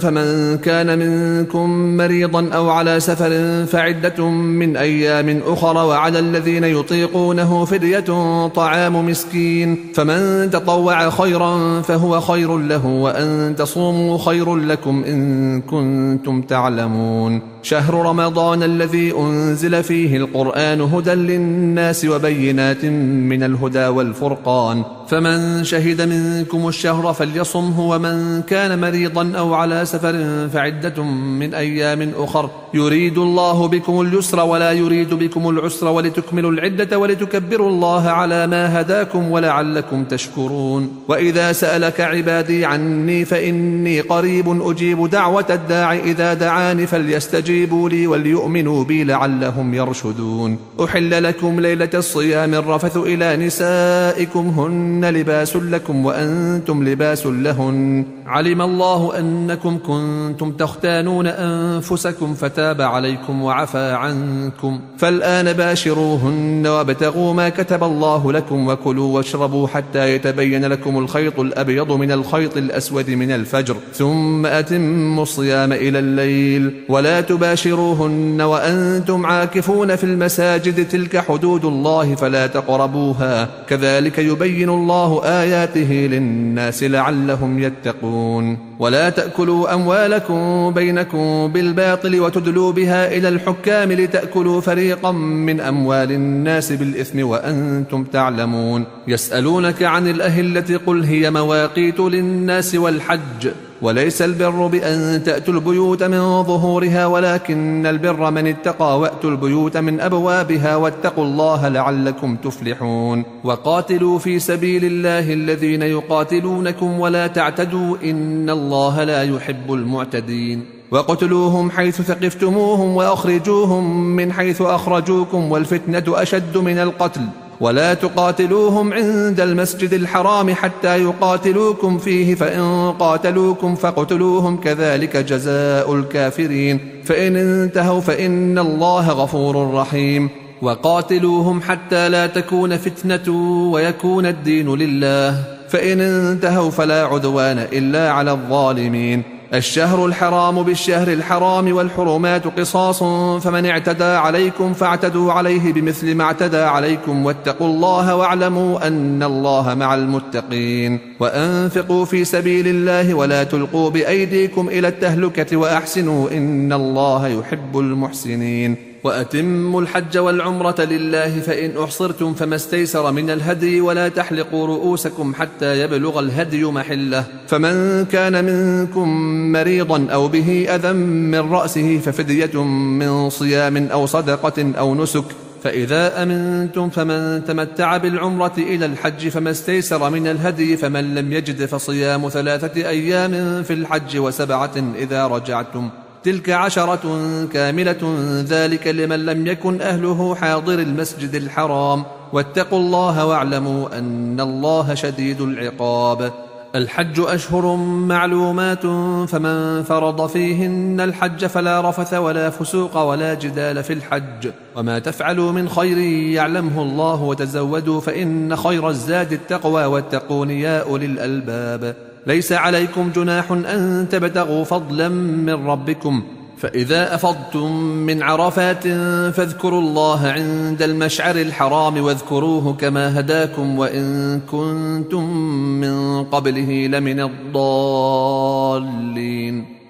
فمن كان منكم مريضا أو على سفر فعدة من أيام أخر، وعلى الذين يطيقونه فدية طعام مسكين، فمن تطوع خيرا فهو خير له، وأن تصوموا خير لكم إن كنتم تعلمون. شهر رمضان الذي أنزل فيه القرآن هدى للناس وبينات من الهدى والفرقان، فمن شهد منكم الشهر فليصمه، ومن كان مريضا أو على سفر فعدة من أيام أخر، يريد الله بكم اليسر ولا يريد بكم العسر، ولتكملوا العدة ولتكبروا الله على ما هداكم ولعلكم تشكرون. وإذا سألك عبادي عني فإني قريب أجيب دعوة الداع إذا دعاني، فليستجيبوا لي وليؤمنوا بي لعلهم يرشدون. أحل لكم ليلة الصيام الرفث إلى نسائكم، هن لباس لكم وأنتم لباس لهن، علم الله أنكم كنتم تختانون أنفسكم فتاب عليكم وعفى عنكم، فالآن باشروهن وابتغوا ما كتب الله لكم، وكلوا واشربوا حتى يتبين لكم الخيط الأبيض من الخيط الأسود من الفجر، ثم أتموا الصيام إلى الليل، ولا تباشروهن وأنتم عاكفون في المساجد، تلك حدود الله فلا تقربوها، كذلك يبين الله آياته للناس لعلهم يتقون. ولا تأكلوا أموالكم بينكم بالباطل وتدلوا بها إلى الحكام لتأكلوا فريقا من أموال الناس بالإثم وأنتم تعلمون. يسألونك عن الأهلة قل هي مواقيت للناس والحج، وليس البر بأن تأتوا البيوت من ظهورها، ولكن البر من اتقى، وأتوا البيوت من أبوابها، واتقوا الله لعلكم تفلحون. وقاتلوا في سبيل الله الذين يقاتلونكم ولا تعتدوا، إن الله لا يحب المعتدين. وقتلوهم حيث ثقفتموهم وأخرجوهم من حيث أخرجوكم، والفتنة أشد من القتل، ولا تقاتلوهم عند المسجد الحرام حتى يقاتلوكم فيه، فإن قاتلوكم فاقتلوهم، كذلك جزاء الكافرين، فإن انتهوا فإن الله غفور رحيم. وقاتلوهم حتى لا تكون فتنة ويكون الدين لله، فإن انتهوا فلا عدوان إلا على الظالمين. الشهر الحرام بالشهر الحرام والحرمات قصاص، فمن اعتدى عليكم فاعتدوا عليه بمثل ما اعتدى عليكم، واتقوا الله واعلموا أن الله مع المتقين. وأنفقوا في سبيل الله ولا تلقوا بأيديكم إلى التهلكة وأحسنوا إن الله يحب المحسنين. وأتموا الحج والعمرة لله، فإن أحصرتم فما استيسر من الهدي، ولا تحلقوا رؤوسكم حتى يبلغ الهدي محله، فمن كان منكم مريضا أو به أذى من رأسه ففدية من صيام أو صدقة أو نسك، فإذا أمنتم فمن تمتع بالعمرة إلى الحج فما استيسر من الهدي، فمن لم يجد فصيام 3 أيام في الحج و7 إذا رجعتم، تلك 10 كاملة، ذلك لمن لم يكن أهله حاضر المسجد الحرام، واتقوا الله واعلموا أن الله شديد العقاب. الحج أشهر معلومات، فمن فرض فيهن الحج فلا رفث ولا فسوق ولا جدال في الحج، وما تفعلوا من خير يعلمه الله، وتزودوا فإن خير الزاد التقوى، واتقون يا أولي الألباب. ليس عليكم جناح أن تبتغوا فضلا من ربكم، فإذا أفضتم من عرفات فاذكروا الله عند المشعر الحرام واذكروه كما هداكم وإن كنتم من قبله لمن الضالين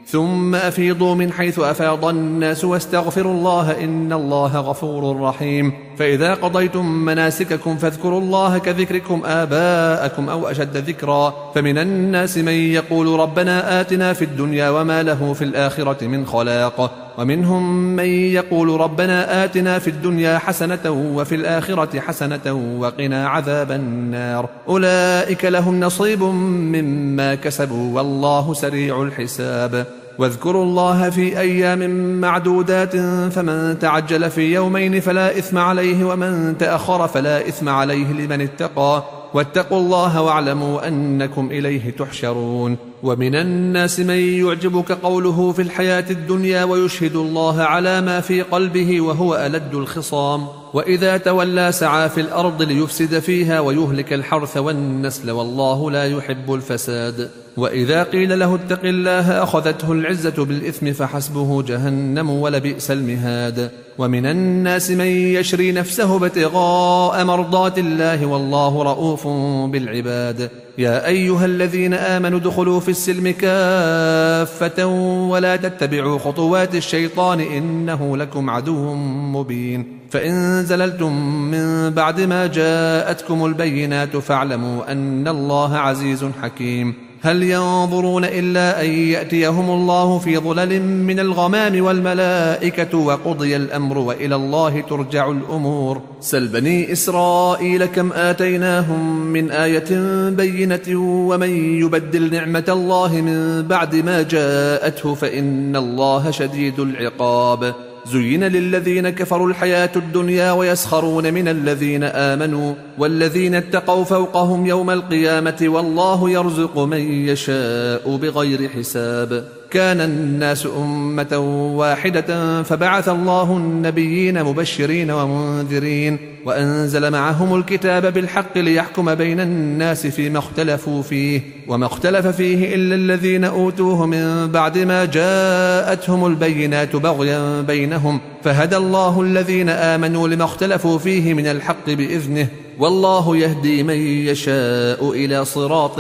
ثم أفيضوا من حيث أفاض الناس واستغفروا الله إن الله غفور رحيم فإذا قضيتم مناسككم فاذكروا الله كذكركم آباءكم أو أشد ذكرا فمن الناس من يقول ربنا آتنا في الدنيا وما له في الآخرة من خلاق ومنهم من يقول ربنا آتنا في الدنيا حسنة وفي الآخرة حسنة وقنا عذاب النار أولئك لهم نصيب مما كسبوا والله سريع الحساب واذكروا الله في أيام معدودات فمن تعجل في يومين فلا إثم عليه ومن تأخر فلا إثم عليه لمن اتقى واتقوا الله واعلموا أنكم إليه تحشرون ومن الناس من يعجبك قوله في الحياة الدنيا ويشهد الله على ما في قلبه وهو ألد الخصام وإذا تولى سعى في الأرض ليفسد فيها ويهلك الحرث والنسل والله لا يحب الفساد وإذا قيل له اتق الله أخذته العزة بالإثم فحسبه جهنم ولبئس المهاد ومن الناس من يشري نفسه ابتغاء مرضات الله والله رؤوف بالعباد يا أيها الذين آمنوا ادخلوا في السلم كافة ولا تتبعوا خطوات الشيطان إنه لكم عدو مبين فإن زللتم من بعد ما جاءتكم البينات فاعلموا أن الله عزيز حكيم هل ينظرون إلا أن يأتيهم الله في ظلل من الغمام والملائكة وقضي الأمر وإلى الله ترجع الأمور سل بني إسرائيل كم آتيناهم من آية بينة ومن يبدل نعمة الله من بعد ما جاءته فإن الله شديد العقاب زين للذين كفروا الحياة الدنيا ويسخرون من الذين آمنوا والذين اتقوا فوقهم يوم القيامة والله يرزق من يشاء بغير حساب كان الناس أمة واحدة فبعث الله النبيين مبشرين ومنذرين وأنزل معهم الكتاب بالحق ليحكم بين الناس فيما اختلفوا فيه وما اختلف فيه إلا الذين أوتوه من بعد ما جاءتهم البينات بغيا بينهم فهدى الله الذين آمنوا لما اختلفوا فيه من الحق بإذنه والله يهدي من يشاء إلى صراط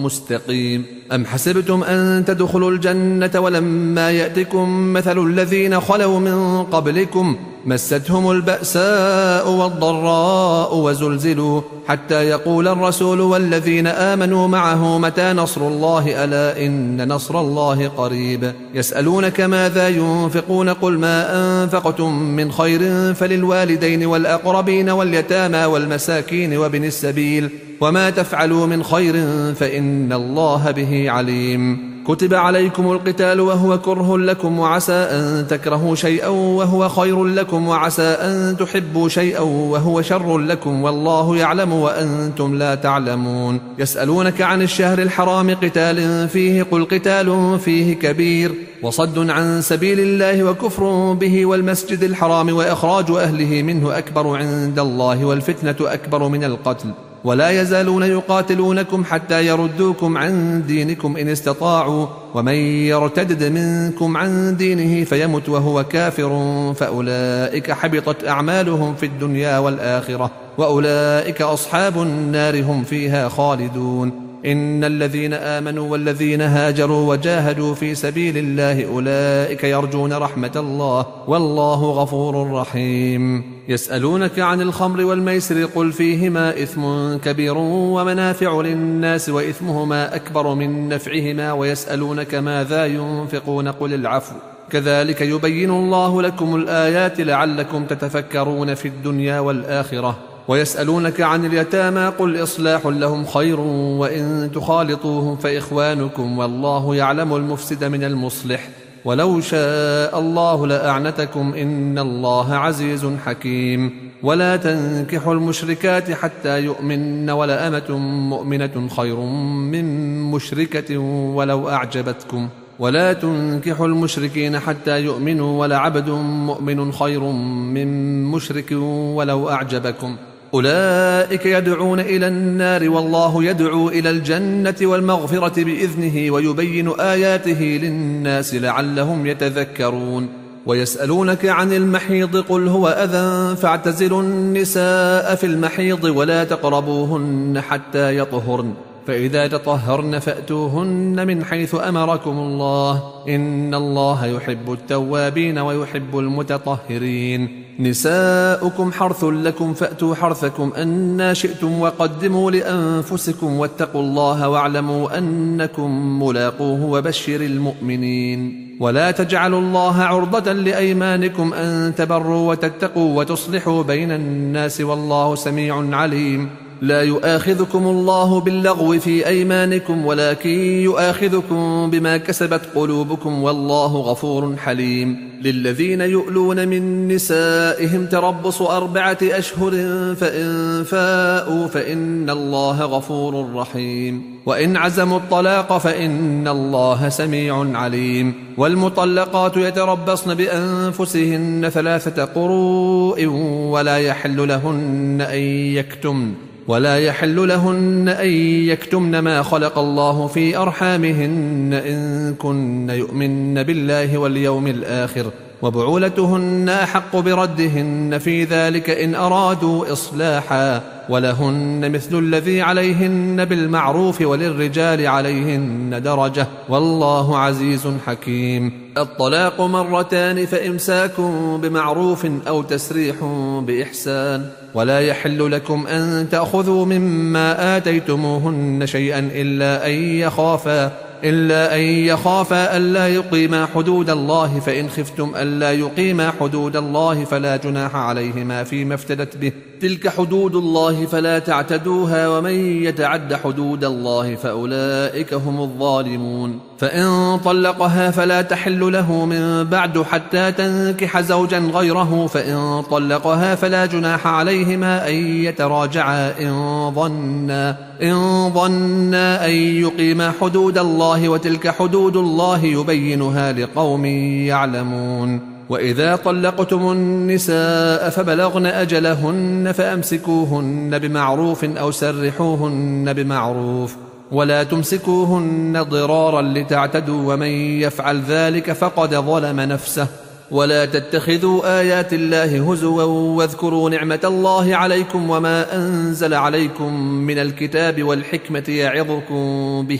مستقيم أم حسبتم أن تدخلوا الجنة ولما يأتكم مثل الذين خلوا من قبلكم مستهم البأساء والضراء وزلزلوا حتى يقول الرسول والذين آمنوا معه متى نصر الله ألا إن نصر الله قريب يسألونك ماذا ينفقون قل ما أنفقتم من خير فللوالدين والأقربين واليتامى والمساكين وابن السبيل وما تفعلوا من خير فإن الله به عليم كتب عليكم القتال وهو كره لكم وعسى أن تكرهوا شيئا وهو خير لكم وعسى أن تحبوا شيئا وهو شر لكم والله يعلم وأنتم لا تعلمون يسألونك عن الشهر الحرام قتال فيه قل قتال فيه كبير وصد عن سبيل الله وكفر به والمسجد الحرام وإخراج أهله منه أكبر عند الله والفتنة أكبر من القتل ولا يزالون يقاتلونكم حتى يردوكم عن دينكم إن استطاعوا ومن يرتد منكم عن دينه فيمت وهو كافر فأولئك حبطت أعمالهم في الدنيا والآخرة وأولئك أصحاب النار هم فيها خالدون إن الذين آمنوا والذين هاجروا وجاهدوا في سبيل الله أولئك يرجون رحمة الله والله غفور رحيم يسألونك عن الخمر والميسر قل فيهما إثم كبير ومنافع للناس وإثمهما أكبر من نفعهما ويسألونك ماذا ينفقون قل العفو كذلك يبين الله لكم الآيات لعلكم تتفكرون في الدنيا والآخرة ويسألونك عن اليتامى قل إصلاح لهم خير وإن تخالطوهم فإخوانكم والله يعلم المفسد من المصلح ولو شاء الله لأعنتكم إن الله عزيز حكيم ولا تنكحوا المشركات حتى يؤمن ولأمة مؤمنة خير من مشركة ولو أعجبتكم ولا تنكحوا المشركين حتى يؤمنوا ولعبد مؤمن خير من مشرك ولو أعجبكم أولئك يدعون إلى النار والله يدعو إلى الجنة والمغفرة بإذنه ويبين آياته للناس لعلهم يتذكرون. ويسألونك عن المحيض قل هو أذى فاعتزلوا النساء في المحيض ولا تقربوهن حتى يطهرن فإذا تطهرن فأتوهن من حيث أمركم الله إن الله يحب التوابين ويحب المتطهرين. نساؤكم حرث لكم فأتوا حرثكم أنى شئتم وقدموا لأنفسكم واتقوا الله واعلموا أنكم ملاقوه وبشر المؤمنين. ولا تجعلوا الله عرضة لأيمانكم أن تبروا وتتقوا وتصلحوا بين الناس والله سميع عليم. لا يؤاخذكم الله باللغو في أيمانكم ولكن يؤاخذكم بما كسبت قلوبكم والله غفور حليم. للذين يؤلون من نسائهم تربص 4 أشهر فإن فاءوا فإن الله غفور رحيم. وإن عزموا الطلاق فإن الله سميع عليم. والمطلقات يتربصن بأنفسهن 3 قروء ولا يحل لهن أن يكتمن ما خلق الله في أرحامهن إن كن يؤمن بالله واليوم الآخر وبعولتهن أحق بردهن في ذلك إن أرادوا إصلاحا ولهن مثل الذي عليهن بالمعروف وللرجال عليهن درجة والله عزيز حكيم. الطلاق 2 فإمساك بمعروف أو تسريح بإحسان. ولا يحل لكم أن تأخذوا مما آتيتموهن شيئا إلا أن يخافا ألا يقيما حدود الله فإن خفتم ألا يقيما حدود الله فلا جناح عليهما فيما افتدت به تلك حدود الله فلا تعتدوها ومن يتعد حدود الله فأولئك هم الظالمون. فإن طلقها فلا تحل له من بعد حتى تنكح زوجا غيره فإن طلقها فلا جناح عليهما أن يتراجعا إن ظنا أن يقيما حدود الله وتلك حدود الله يبينها لقوم يعلمون. وإذا طلقتم النساء فبلغن أجلهن فأمسكوهن بمعروف أو سرحوهن بمعروف ولا تمسكوهن ضرارا لتعتدوا ومن يفعل ذلك فقد ظلم نفسه. ولا تتخذوا آيات الله هزوا واذكروا نعمة الله عليكم وما أنزل عليكم من الكتاب والحكمة يعظكم به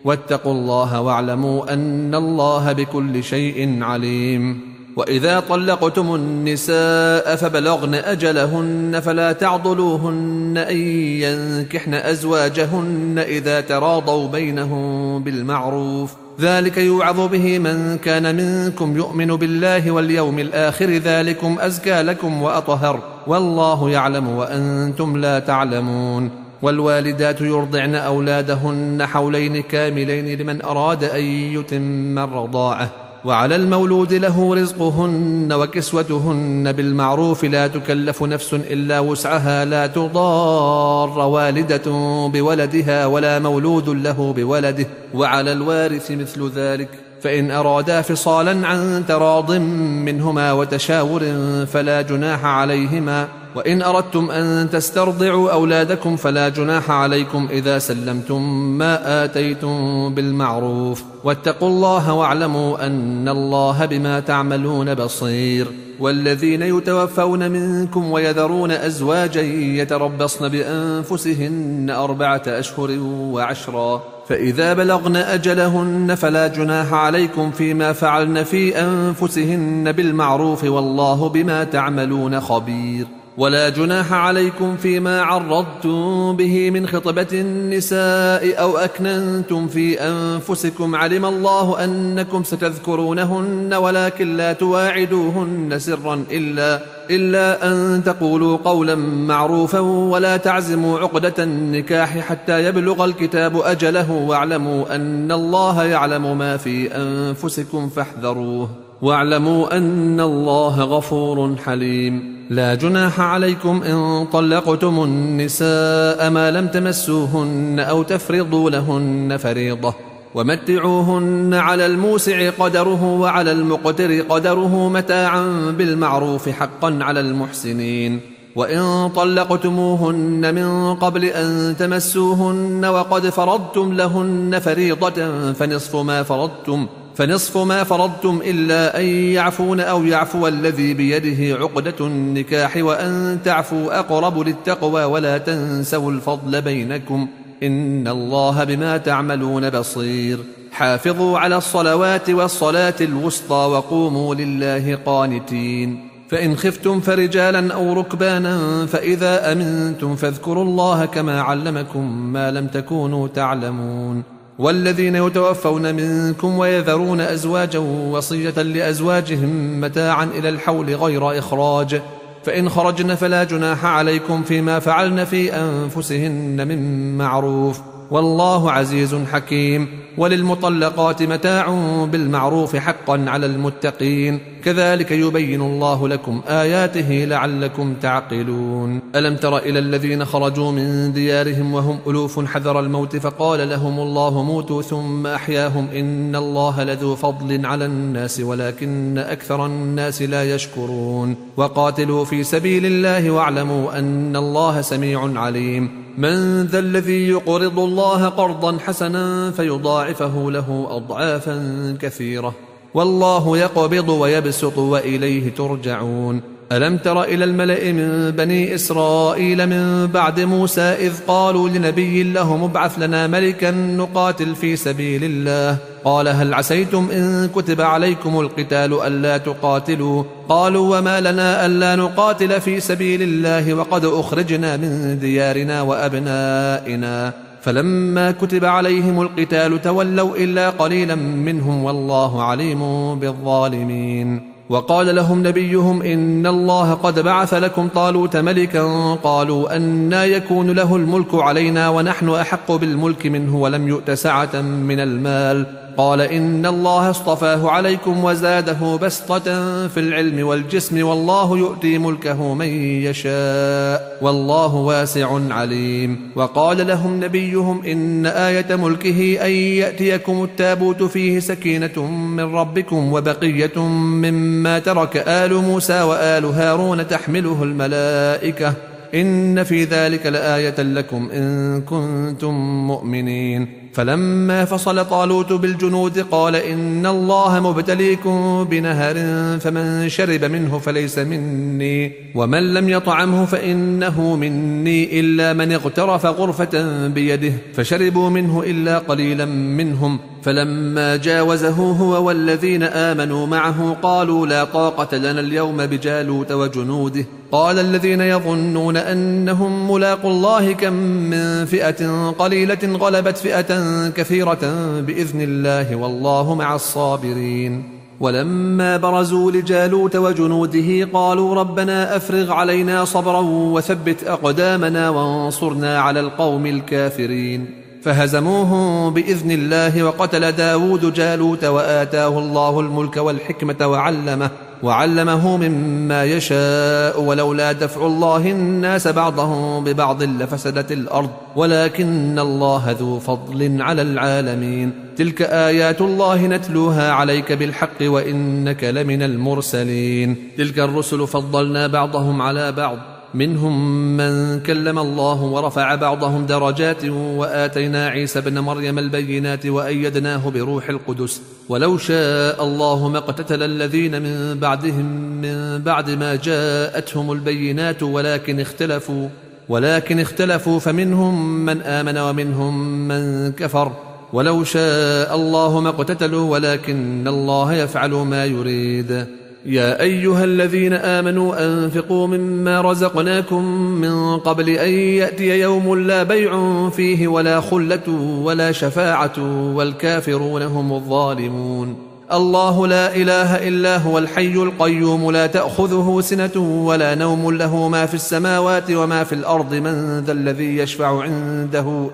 واتقوا الله واعلموا أن الله بكل شيء عليم. وإذا طلقتم النساء فبلغن أجلهن فلا تعضلوهن أن ينكحن أزواجهن إذا تراضوا بينهم بالمعروف ذلك يوعظ به من كان منكم يؤمن بالله واليوم الآخر ذلكم أزكى لكم وأطهر والله يعلم وأنتم لا تعلمون. والوالدات يرضعن أولادهن حولين كاملين لمن أراد أن يتم الرضاعة وعلى المولود له رزقهن وكسوتهن بالمعروف لا تكلف نفس إلا وسعها لا تضار والدة بولدها ولا مولود له بولده وعلى الوارث مثل ذلك فإن أرادا فصالا عن تراض منهما وتشاور فلا جناح عليهما. وإن أردتم أن تسترضعوا أولادكم فلا جناح عليكم إذا سلمتم ما آتيتم بالمعروف واتقوا الله واعلموا أن الله بما تعملون بصير. والذين يتوفون منكم ويذرون أزواجا يتربصن بأنفسهن 4 أشهر و10 فإذا بلغن أجلهن فلا جناح عليكم فيما فعلن في أنفسهن بالمعروف والله بما تعملون خبير. ولا جناح عليكم فيما عرضتم به من خطبة النساء أو أكننتم في أنفسكم علم الله أنكم ستذكرونهن ولكن لا تواعدوهن سرا إلا أن تقولوا قولا معروفا ولا تعزموا عقدة النكاح حتى يبلغ الكتاب أجله واعلموا أن الله يعلم ما في أنفسكم فاحذروه واعلموا أن الله غفور حليم. لا جناح عليكم إن طلقتم النساء ما لم تمسوهن أو تفرضوا لهن فريضة ومتعوهن على الموسع قدره وعلى المقتر قدره متاعا بالمعروف حقا على المحسنين.
وإن طلقتموهن من قبل أن تمسوهن وقد فرضتم لهن فريضة فنصف ما فرضتم إلا أن يعفون أو يعفو الذي بيده عقدة النكاح وأن تعفوا أقرب للتقوى ولا تنسوا الفضل بينكم إن الله بما تعملون بصير. حافظوا على الصلوات والصلاة الوسطى وقوموا لله قانتين. فإن خفتم فرجالا أو ركبانا فإذا أمنتم فاذكروا الله كما علمكم ما لم تكونوا تعلمون. والذين يتوفون منكم ويذرون أزواجا وصية لأزواجهم متاعا إلى الحول غير إخراج فإن خرجن فلا جناح عليكم فيما فعلن في أنفسهن من معروف والله عزيز حكيم. وللمطلقات متاع بالمعروف حقا على المتقين كذلك يبين الله لكم آياته لعلكم تعقلون. ألم تر إلى الذين خرجوا من ديارهم وهم ألوف حذر الموت فقال لهم الله موتوا ثم أحياهم إن الله لذو فضل على الناس ولكن أكثر الناس لا يشكرون. وقاتلوا في سبيل الله واعلموا أن الله سميع عليم. من ذا الذي يقرض الله قرضا حسنا فيضاعفه له أضعافا كثيرة والله يقبض ويبسط وإليه ترجعون. ألم تر إلى الملأ من بني إسرائيل من بعد موسى إذ قالوا لنبي لهم ابعث لنا ملكا نقاتل في سبيل الله قال هل عسيتم إن كتب عليكم القتال ألا تقاتلوا قالوا وما لنا ألا نقاتل في سبيل الله وقد أخرجنا من ديارنا وأبنائنا فلما كتب عليهم القتال تولوا إلا قليلا منهم والله عليم بالظالمين. وقال لهم نبيهم إن الله قد بعث لكم طالوت ملكا قالوا أنى يكون له الملك علينا ونحن أحق بالملك منه ولم يؤت سعة من المال قال إن الله اصطفاه عليكم وزاده بسطة في العلم والجسم والله يؤتي ملكه من يشاء والله واسع عليم. وقال لهم نبيهم إن آية ملكه أن يأتيكم التابوت فيه سكينة من ربكم وبقية مما ترك آل موسى وآل هارون تحمله الملائكة إن في ذلك لآية لكم إن كنتم مؤمنين. فلما فصل طالوت بالجنود قال إن الله مبتليكم بنهر فمن شرب منه فليس مني ومن لم يطعمه فإنه مني إلا من اغترف غرفة بيده فشربوا منه إلا قليلا منهم فلما جاوزه هو والذين آمنوا معه قالوا لا طاقة لنا اليوم بجالوت وجنوده قال الذين يظنون أنهم ملاقوا الله كم من فئة قليلة غلبت فئة كثيرة بإذن الله والله مع الصابرين. ولما برزوا لجالوت وجنوده قالوا ربنا أفرغ علينا صبرا وثبت أقدامنا وانصرنا على القوم الكافرين فهزموهم بإذن الله وقتل داود جالوت وآتاه الله الملك والحكمة وعلمه مما يشاء ولولا دفع الله الناس بعضهم ببعض لفسدت الأرض ولكن الله ذو فضل على العالمين. تلك آيات الله نتلوها عليك بالحق وإنك لمن المرسلين. تلك الرسل فضلنا بعضهم على بعض منهم من كلم الله ورفع بعضهم درجات وآتينا عيسى ابن مريم البينات وأيدناه بروح القدس ولو شاء الله ما اقتتل الذين من بعدهم من بعد ما جاءتهم البينات ولكن اختلفوا فمنهم من آمن ومنهم من كفر ولو شاء الله ما اقتتلوا ولكن الله يفعل ما يريد. يا أيها الذين آمنوا أنفقوا مما رزقناكم من قبل أن يأتي يوم لا بيع فيه ولا خلة ولا شفاعة والكافرون هم الظالمون. الله لا إله إلا هو الحي القيوم لا تأخذه سنة ولا نوم له ما في السماوات وما في الأرض من ذا الذي يشفع عنده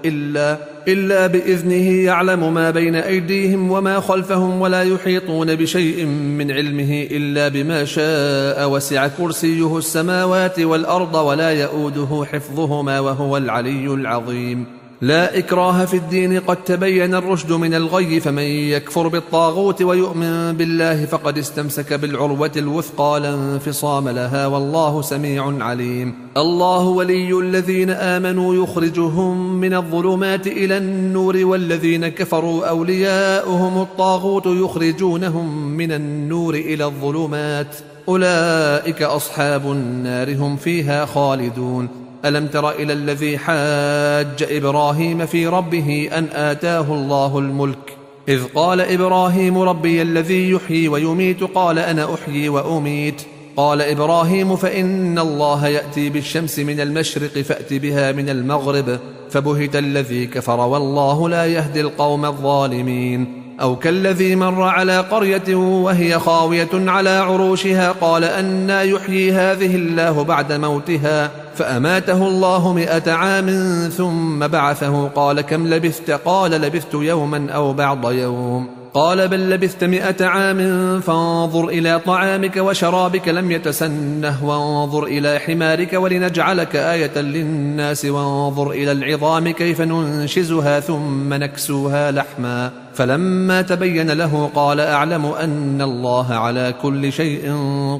إلا بإذنه يعلم ما بين أيديهم وما خلفهم ولا يحيطون بشيء من علمه إلا بما شاء وسع كرسيه السماوات والأرض ولا يؤوده حفظهما وهو العلي العظيم. لا إكراه في الدين قد تبين الرشد من الغي فمن يكفر بالطاغوت ويؤمن بالله فقد استمسك بالعروة الوثقى لا انفصام لها والله سميع عليم. الله ولي الذين آمنوا يخرجهم من الظلمات إلى النور والذين كفروا أولياؤهم الطاغوت يخرجونهم من النور إلى الظلمات أولئك أصحاب النار هم فيها خالدون. ألم تر إلى الذي حاج إبراهيم في ربه أن آتاه الله الملك إذ قال إبراهيم ربي الذي يحيي ويميت قال أنا أحيي وأميت قال إبراهيم فإن الله يأتي بالشمس من المشرق فأت بها من المغرب فبهت الذي كفر والله لا يهدي القوم الظالمين. أو كالذي مر على قرية وهي خاوية على عروشها قال أنى يحيي هذه الله بعد موتها فأماته الله 100 عام ثم بعثه قال كم لبثت قال لبثت يوما أو بعض يوم قال بل لبثت 100 عام فانظر إلى طعامك وشرابك لم يتسنه وانظر إلى حمارك ولنجعلك آية للناس وانظر إلى العظام كيف ننشزها ثم نكسوها لحما فلما تبين له قال أعلم أن الله على كل شيء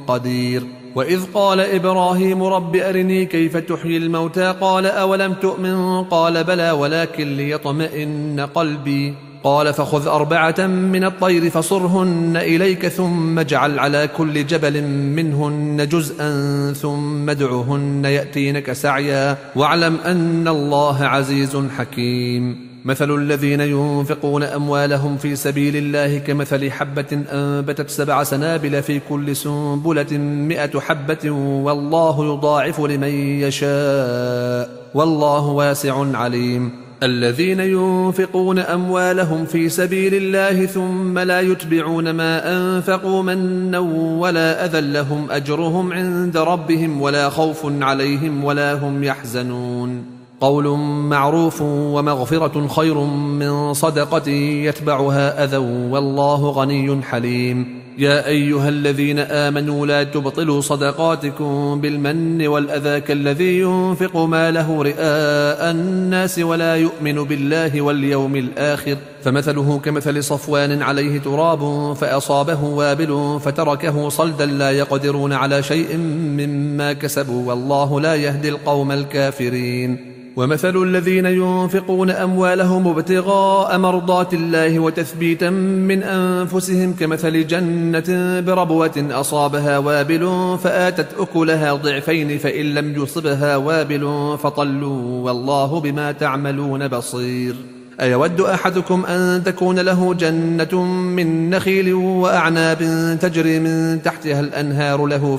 قدير. وإذ قال إبراهيم رب أرني كيف تحيي الموتى قال أولم تؤمن قال بلى ولكن ليطمئن قلبي قال فخذ 4 من الطير فصرهن إليك ثم اجعل على كل جبل منهن جزءا ثم ادعهن يأتينك سعيا واعلم أن الله عزيز حكيم. مثل الذين ينفقون أموالهم في سبيل الله كمثل حبة أنبتت 7 سنابل في كل سنبلة 100 حبة والله يضاعف لمن يشاء والله واسع عليم. الذين ينفقون أموالهم في سبيل الله ثم لا يتبعون ما أنفقوا منا ولا أذى لهم أجرهم عند ربهم ولا خوف عليهم ولا هم يحزنون. قول معروف ومغفرة خير من صدقة يتبعها أذى والله غني حليم. يا أيها الذين آمنوا لا تبطلوا صدقاتكم بالمن والأذى كالذي ينفق ماله رئاء الناس ولا يؤمن بالله واليوم الآخر فمثله كمثل صفوان عليه تراب فأصابه وابل فتركه صلدا لا يقدرون على شيء مما كسبوا والله لا يهدي القوم الكافرين. ومثل الذين ينفقون أموالهم ابتغاء مرضات الله وتثبيتا من أنفسهم كمثل جنة بربوة أصابها وابل فآتت أكلها ضعفين فإن لم يصبها وابل فطلوا والله بما تعملون بصير. أيود أحدكم أن تكون له جنة من نخيل وأعناب تجري من تحتها الأنهار له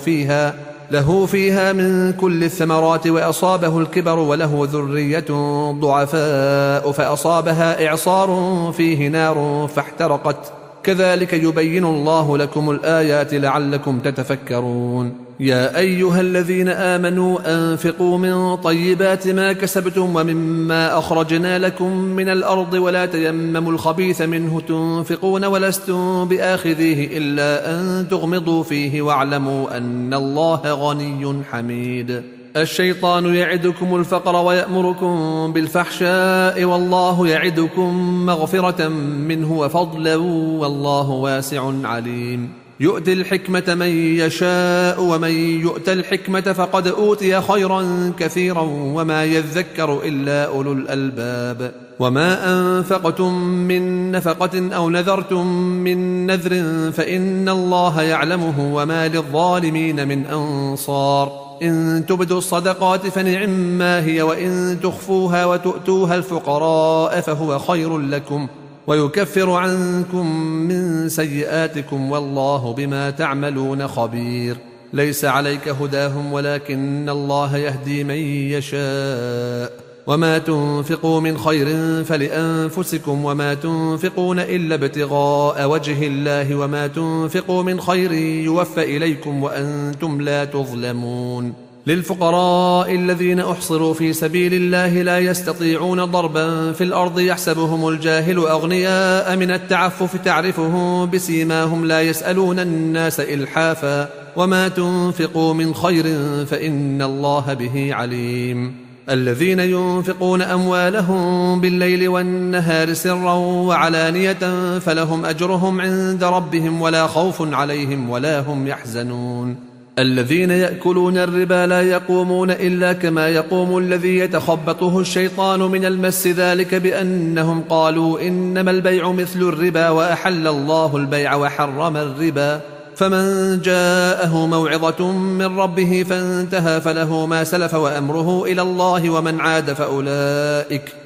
فيها من كل الثمرات وأصابه الكبر وله ذرية ضعفاء فأصابها إعصار فيه نار فاحترقت كذلك يبين الله لكم الآيات لعلكم تتفكرون. يا أيها الذين آمنوا أنفقوا من طيبات ما كسبتم ومما أخرجنا لكم من الأرض ولا تيمموا الخبيث منه تنفقون ولستم بآخذيه إلا أن تغمضوا فيه واعلموا أن الله غني حميد. الشيطان يعدكم الفقر ويأمركم بالفحشاء والله يعدكم مغفرة منه وفضلا والله واسع عليم. يؤتي الحكمة من يشاء ومن يؤت الحكمة فقد أوتي خيرا كثيرا وما يذكر إلا أولو الألباب. وما أنفقتم من نفقة أو نذرتم من نذر فإن الله يعلمه وما للظالمين من أنصار. إن تبدوا الصدقات فنعما هي وإن تخفوها وتؤتوها الفقراء فهو خير لكم ويكفر عنكم من سيئاتكم والله بما تعملون خبير. ليس عليك هداهم ولكن الله يهدي من يشاء وما تنفقوا من خير فلأنفسكم وما تنفقون إلا ابتغاء وجه الله وما تنفقوا من خير يوفى إليكم وأنتم لا تظلمون. للفقراء الذين أحصروا في سبيل الله لا يستطيعون ضربا في الأرض يحسبهم الجاهل أغنياء من التعفف تعرفهم بسيماهم لا يسألون الناس إلحافا وما تنفقوا من خير فإن الله به عليم. الذين ينفقون أموالهم بالليل والنهار سرا وعلانية فلهم أجرهم عند ربهم ولا خوف عليهم ولا هم يحزنون. الذين يأكلون الربا لا يقومون إلا كما يقوم الذي يتخبطه الشيطان من المس، ذلك بأنهم قالوا إنما البيع مثل الربا وأحل الله البيع وحرم الربا. فمن جاءه موعظة من ربه فانتهى فله ما سلف وأمره إلى الله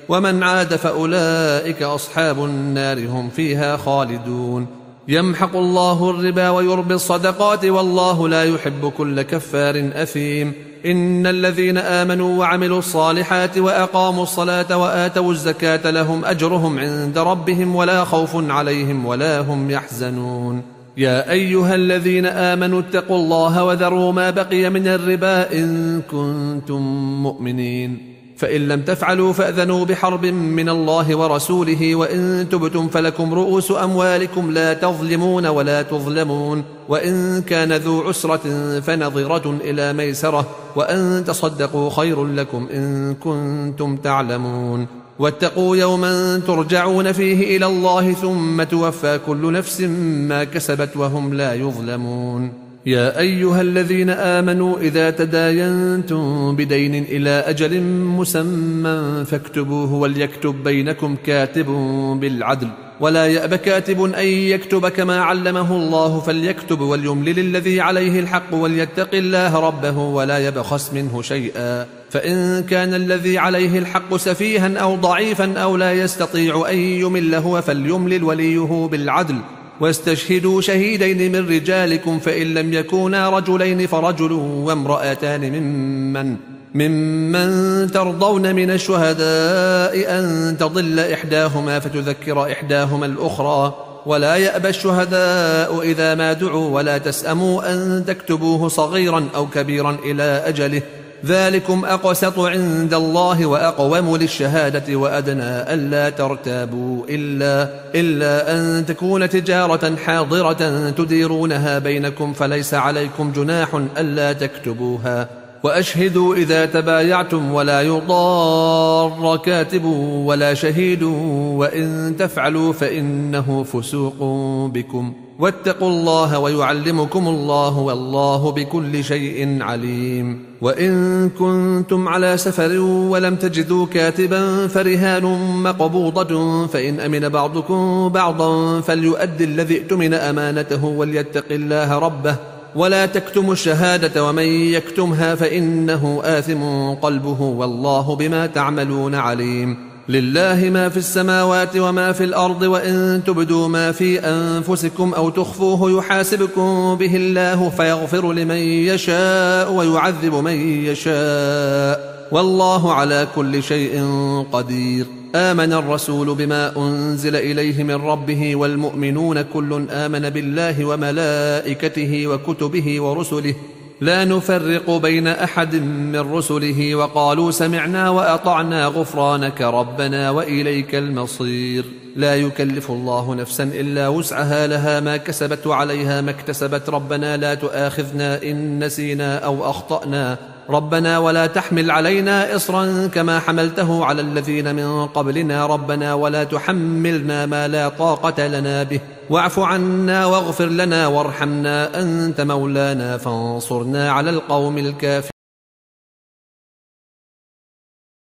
ومن عاد فأولئك أصحاب النار هم فيها خالدون. يمحق الله الربا ويربي الصدقات والله لا يحب كل كفار أثيم. إن الذين آمنوا وعملوا الصالحات وأقاموا الصلاة وآتوا الزكاة لهم أجرهم عند ربهم ولا خوف عليهم ولا هم يحزنون. يا أيها الذين آمنوا اتقوا الله وذروا ما بقي من الربا إن كنتم مؤمنين، فإن لم تفعلوا فأذنوا بحرب من الله ورسوله، وإن تبتم فلكم رؤوس أموالكم لا تظلمون ولا تظلمون، وإن كان ذو عسرة فنظرة إلى ميسرة، وأن تصدقوا خير لكم إن كنتم تعلمون. واتقوا يوما ترجعون فيه إلى الله ثم توفى كل نفس ما كسبت وهم لا يظلمون. يا أيها الذين آمنوا إذا تداينتم بدين إلى أجل مسمى فاكتبوه وليكتب بينكم كاتب بالعدل ولا يأب كاتب أن يكتب كما علمه الله فليكتب وليملل الذي عليه الحق وليتق الله ربه ولا يبخس منه شيئا، فإن كان الذي عليه الحق سفيها أو ضعيفا أو لا يستطيع أن يمل هو فليملل وليه بالعدل واستشهدوا شهيدين من رجالكم، فإن لم يكونا رجلين فرجل وامرأتان ممن ترضون من الشهداء أن تضل إحداهما فتذكر إحداهما الأخرى، ولا يأبى الشهداء إذا ما دعوا ولا تسأموا أن تكتبوه صغيرا أو كبيرا إلى أجله، ذلكم أقسط عند الله وأقوم للشهادة وأدنى ألا ترتابوا إلا أن تكون تجارة حاضرة تديرونها بينكم فليس عليكم جناح ألا تكتبوها، وأشهدوا إذا تبايعتم ولا يضار كاتب ولا شهيد، وإن تفعلوا فإنه فسوق بكم، واتقوا الله ويعلمكم الله والله بكل شيء عليم. وإن كنتم على سفر ولم تجدوا كاتبا فرهان مقبوضة، فإن أمن بعضكم بعضا فليؤدي الذي اؤتمن أمانته وليتق الله ربه ولا تكتموا الشهادة ومن يكتمها فإنه آثم قلبه والله بما تعملون عليم. لله ما في السماوات وما في الأرض، وإن تبدوا ما في أنفسكم أو تخفوه يحاسبكم به الله فيغفر لمن يشاء ويعذب من يشاء والله على كل شيء قدير. آمن الرسول بما أنزل إليه من ربه والمؤمنون كل آمن بالله وملائكته وكتبه ورسله لا نفرق بين أحد من رسله وقالوا سمعنا وأطعنا غفرانك ربنا وإليك المصير. لا يكلف الله نفسا إلا وسعها لها ما كسبت وعليها ما اكتسبت، ربنا لا تؤاخذنا إن نسينا أو أخطأنا، ربنا ولا تحمل علينا إصرا كما حملته على الذين من قبلنا، ربنا ولا تحملنا ما لا طاقة لنا به، واعف عنا واغفر لنا وارحمنا أنت مولانا فانصرنا على القوم الكافرين.